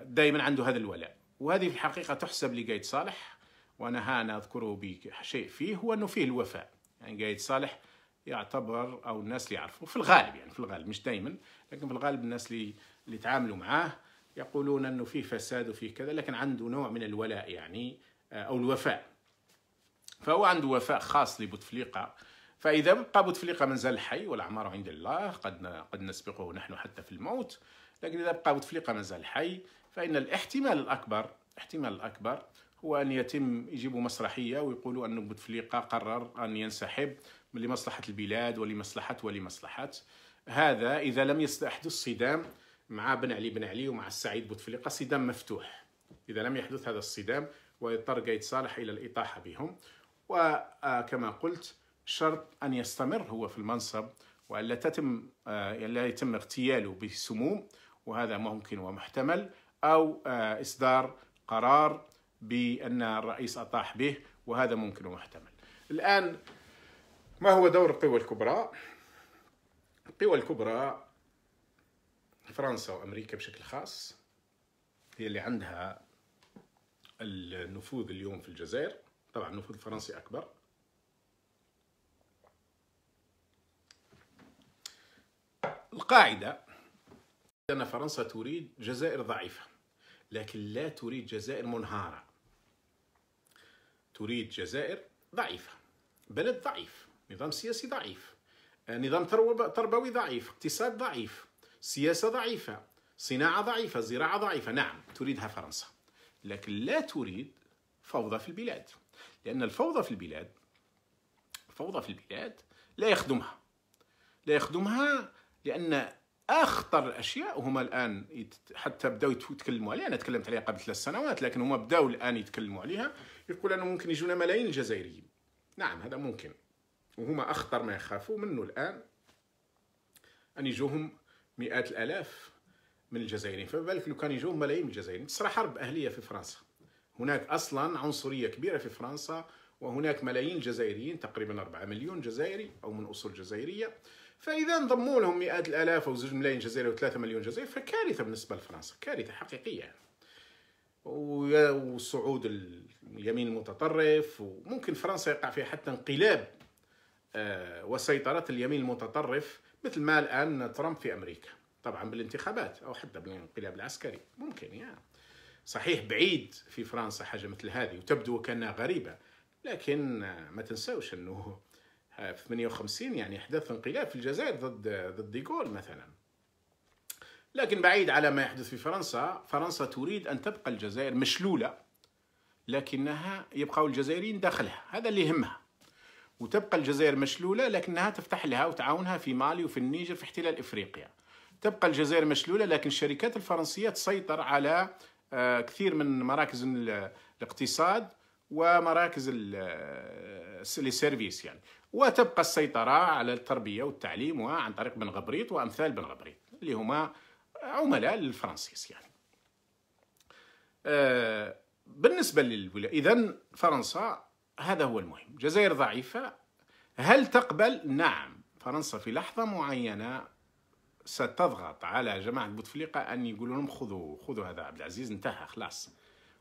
Speaker 1: دائما عنده هذا الولاء، وهذه في الحقيقة تحسب لقايد صالح. وأنا أذكره بشيء فيه، هو أنه فيه الوفاء. يعني قايد صالح يعتبر، أو الناس اللي يعرفوا في الغالب، يعني في الغالب مش دائما، لكن في الغالب الناس اللي تعاملوا معاه يقولون أنه فيه فساد وفيه كذا، لكن عنده نوع من الولاء يعني، أو الوفاء. فهو عنده وفاء خاص لبوتفليقة. فإذا بقى بوتفليقة من زال حي، والأعمار عند الله، قد نسبقه نحن حتى في الموت، لكن إذا بقى بوتفليقة من زال حي فإن الاحتمال الأكبر هو أن يجيبوا مسرحية ويقولوا أن بوتفليقة قرر أن ينسحب لمصلحة البلاد ولمصلحة. هذا إذا لم يحدث صدام مع بن علي ومع السعيد بوتفليقة، صدام مفتوح. إذا لم يحدث هذا الصدام ويضطر قايد صالح إلى الإطاحة بهم، وكما قلت شرط أن يستمر هو في المنصب، لا يتم اغتياله بسموم، وهذا ممكن ومحتمل، أو إصدار قرار بأن الرئيس أطاح به، وهذا ممكن ومحتمل. الآن ما هو دور القوى الكبرى؟ القوى الكبرى فرنسا وأمريكا بشكل خاص هي اللي عندها النفوذ اليوم في الجزائر. طبعا النفوذ الفرنسي أكبر. القاعدة أن فرنسا تريد جزائر ضعيفة، لكن لا تريد جزائر منهارة. تريد جزائر ضعيفة، بلد ضعيف، نظام سياسي ضعيف، نظام تربوي ضعيف، اقتصاد ضعيف، سياسة ضعيفة، صناعة ضعيفة، زراعة ضعيفة. نعم تريدها فرنسا، لكن لا تريد فوضى في البلاد، لأن الفوضى في البلاد لا يخدمها، لأن أخطر الأشياء هما الآن حتى بدأوا يتكلموا عليها. أنا تكلمت عليها قبل 3 سنوات، لكن هما بدأوا الآن يتكلموا عليها، يقول أنه ممكن يجونا ملايين الجزائريين. نعم هذا ممكن، وهما أخطر ما يخافوا منه الآن أن يجوهم مئات الآلاف من الجزائريين، فما بالك لو كان يجوهم ملايين من الجزائريين. تصرى حرب أهلية في فرنسا، هناك أصلا عنصرية كبيرة في فرنسا، وهناك ملايين جزائريين، تقريبا 4 مليون جزائري أو من أصول جزائرية. فإذا انضموا لهم مئات الآلاف أو 2 ملايين جزائري و3 مليون جزائري، فكارثة بالنسبة لفرنسا، كارثة حقيقية. وصعود اليمين المتطرف، وممكن فرنسا يقع فيها حتى انقلاب وسيطرة اليمين المتطرف، مثل ما الآن ترامب في أمريكا، طبعا بالانتخابات أو حتى بالانقلاب العسكري ممكن. يعني صحيح بعيد في فرنسا حاجة مثل هذه وتبدو كأنها غريبة، لكن ما تنسوش أنه في 58 يعني حدث انقلاب في الجزائر ضد ديغول مثلا. لكن بعيد على ما يحدث في فرنسا تريد أن تبقى الجزائر مشلولة، لكنها يبقوا الجزائريين داخلها، هذا اللي يهمها. وتبقى الجزائر مشلولة لكنها تفتح لها وتعاونها في مالي وفي النيجر في احتلال إفريقيا. تبقى الجزائر مشلولة، لكن الشركات الفرنسية تسيطر على كثير من مراكز الاقتصاد ومراكز السيرفيس يعني. وتبقى السيطرة على التربية والتعليم وعن طريق بن غبريط وأمثال بن غبريط اللي هما عملاء للفرنسيس يعني. بالنسبة للولايات، إذن فرنسا هذا هو المهم. جزائر ضعيفة، هل تقبل؟ نعم، فرنسا في لحظة معينة ستضغط على جماعة بوتفليقة أن يقولوا لهم خذوا هذا عبد العزيز، انتهى خلاص.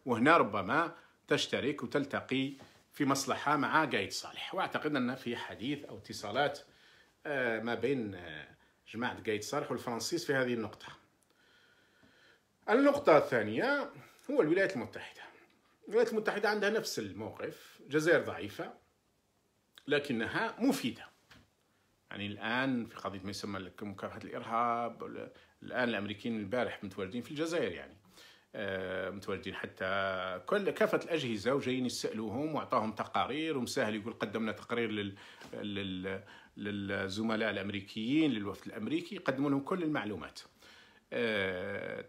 Speaker 1: وهنا ربما تشترك وتلتقي في مصلحة مع قايد صالح. وأعتقد أن في حديث أو اتصالات ما بين جماعة قايد صالح والفرنسيس في هذه النقطة. النقطة الثانية هو الولايات المتحدة. الولايات المتحدة عندها نفس الموقف، جزائر ضعيفة لكنها مفيدة. يعني الآن في قضية ما يسمى مكافحة الإرهاب، الآن الأمريكيين البارح متواجدين في الجزائر، يعني متواجدين حتى كافة الأجهزة وجايين يسألوهم وأعطاهم تقارير، ومسهل يقول قدمنا تقرير للزملاء الأمريكيين، للوفد الأمريكي، يقدموا لهم كل المعلومات.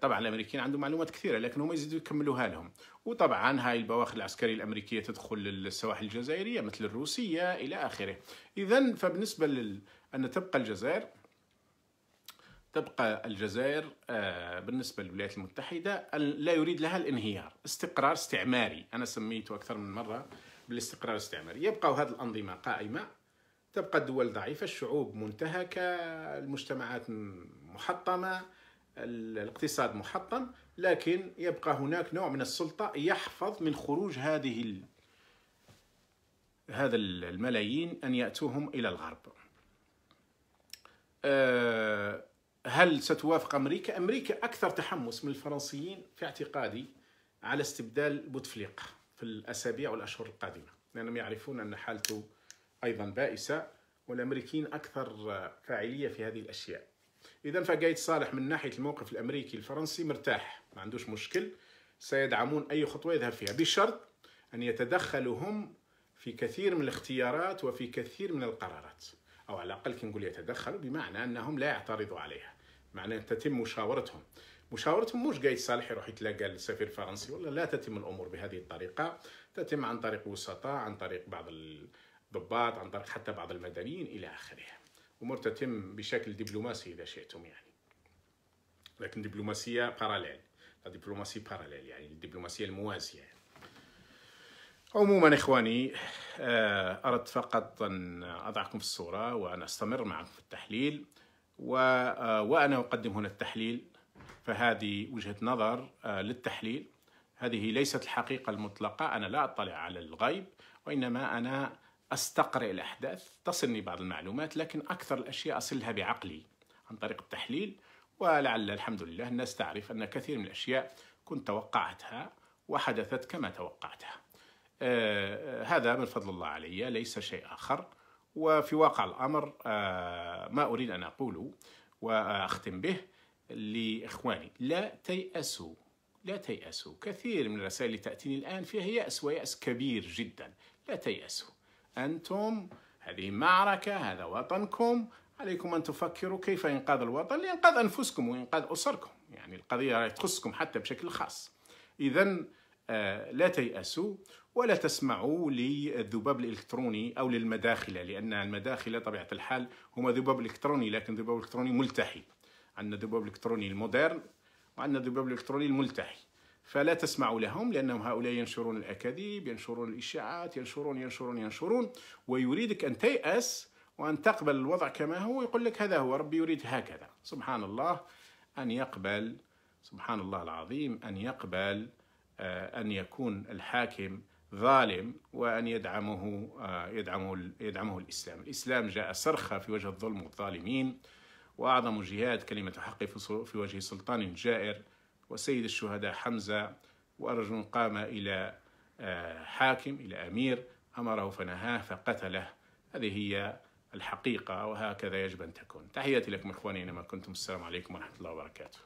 Speaker 1: طبعا الامريكيين عندهم معلومات كثيره لكن هم يزيدوا يكملوها لهم. وطبعا هاي البواخر العسكريه الامريكيه تدخل للسواحل الجزائريه مثل الروسيه الى اخره. اذا فبالنسبه ان تبقى الجزائر بالنسبه للولايات المتحده لا يريد لها الانهيار، استقرار استعماري، انا سميته اكثر من مره بالاستقرار الاستعماري. يبقى هذه الانظمه قائمه، تبقى الدول ضعيفه، الشعوب منتهكه، المجتمعات محطمه، الاقتصاد محطم، لكن يبقى هناك نوع من السلطة يحفظ من خروج هذا الملايين أن يأتوهم إلى الغرب. هل ستوافق أمريكا؟ أمريكا أكثر تحمس من الفرنسيين في اعتقادي على استبدال بوتفليقة في الأسابيع والأشهر القادمة، لأنهم يعرفون أن حالته أيضا بائسة، والأمريكيين أكثر فاعلية في هذه الأشياء. إذا فقايد صالح من ناحية الموقف الأمريكي الفرنسي مرتاح، ما عندوش مشكل، سيدعمون أي خطوة يذهب فيها بشرط أن يتدخلوا هم في كثير من الاختيارات وفي كثير من القرارات، أو على الأقل كي نقول يتدخلوا بمعنى أنهم لا يعترضوا عليها، معنى أن تتم مشاورتهم مش قايد صالح يروح يتلاقى السفير الفرنسي، ولا لا تتم الأمور بهذه الطريقة، تتم عن طريق وسطاء، عن طريق بعض الضباط، عن طريق حتى بعض المدنيين إلى آخره. أمور تتم بشكل دبلوماسي إذا شئتم يعني، لكن دبلوماسية باراليل يعني الدبلوماسية الموازية يعني. عموما إخواني، أردت فقط أن أضعكم في الصورة وأن أستمر معكم في التحليل، وأنا أقدم هنا التحليل، فهذه وجهة نظر للتحليل، هذه ليست الحقيقة المطلقة، أنا لا أطلع على الغيب، وإنما أنا أستقرئ الأحداث، تصلني بعض المعلومات، لكن أكثر الأشياء أصلها بعقلي عن طريق التحليل، ولعل الحمد لله الناس تعرف أن كثير من الأشياء كنت توقعتها وحدثت كما توقعتها. هذا من فضل الله علي، ليس شيء آخر. وفي واقع الأمر ما أريد أن أقوله وأختم به لإخواني: لا تيأسوا. كثير من الرسائل اللي تأتيني الآن فيها يأس، ويأس كبير جدا. لا تيأسوا، أنتم هذه معركة، هذا وطنكم، عليكم أن تفكروا كيف إنقاذ الوطن لإنقاذ أنفسكم وإنقاذ أسركم، يعني القضية تخصكم حتى بشكل خاص. إذن لا تيأسوا ولا تسمعوا للذباب الإلكتروني أو للمداخلة، لأن المداخلة طبيعة الحال هم ذباب إلكتروني، لكن ذباب إلكتروني ملتحي. عندنا ذباب إلكتروني المودرن وعندنا ذباب إلكتروني الملتحي، فلا تسمعوا لهم، لأنهم هؤلاء ينشرون الأكاذيب، ينشرون الإشاعات، ينشرون، ويريدك أن تيأس وأن تقبل الوضع كما هو، يقول لك هذا هو ربي يريد هكذا. سبحان الله، سبحان الله العظيم أن يقبل أن يكون الحاكم ظالم وأن يدعمه الإسلام. الإسلام جاء صرخة في وجه الظلم والظالمين، وأعظم جهاد كلمة حق في وجه سلطان جائر، وسيد الشهداء حمزة، ورجل قام إلى حاكم، إلى أمير، أمره فنهاه فقتله. هذه هي الحقيقة، وهكذا يجب أن تكون. تحياتي لكم إخواني أينما كنتم، السلام عليكم ورحمة الله وبركاته.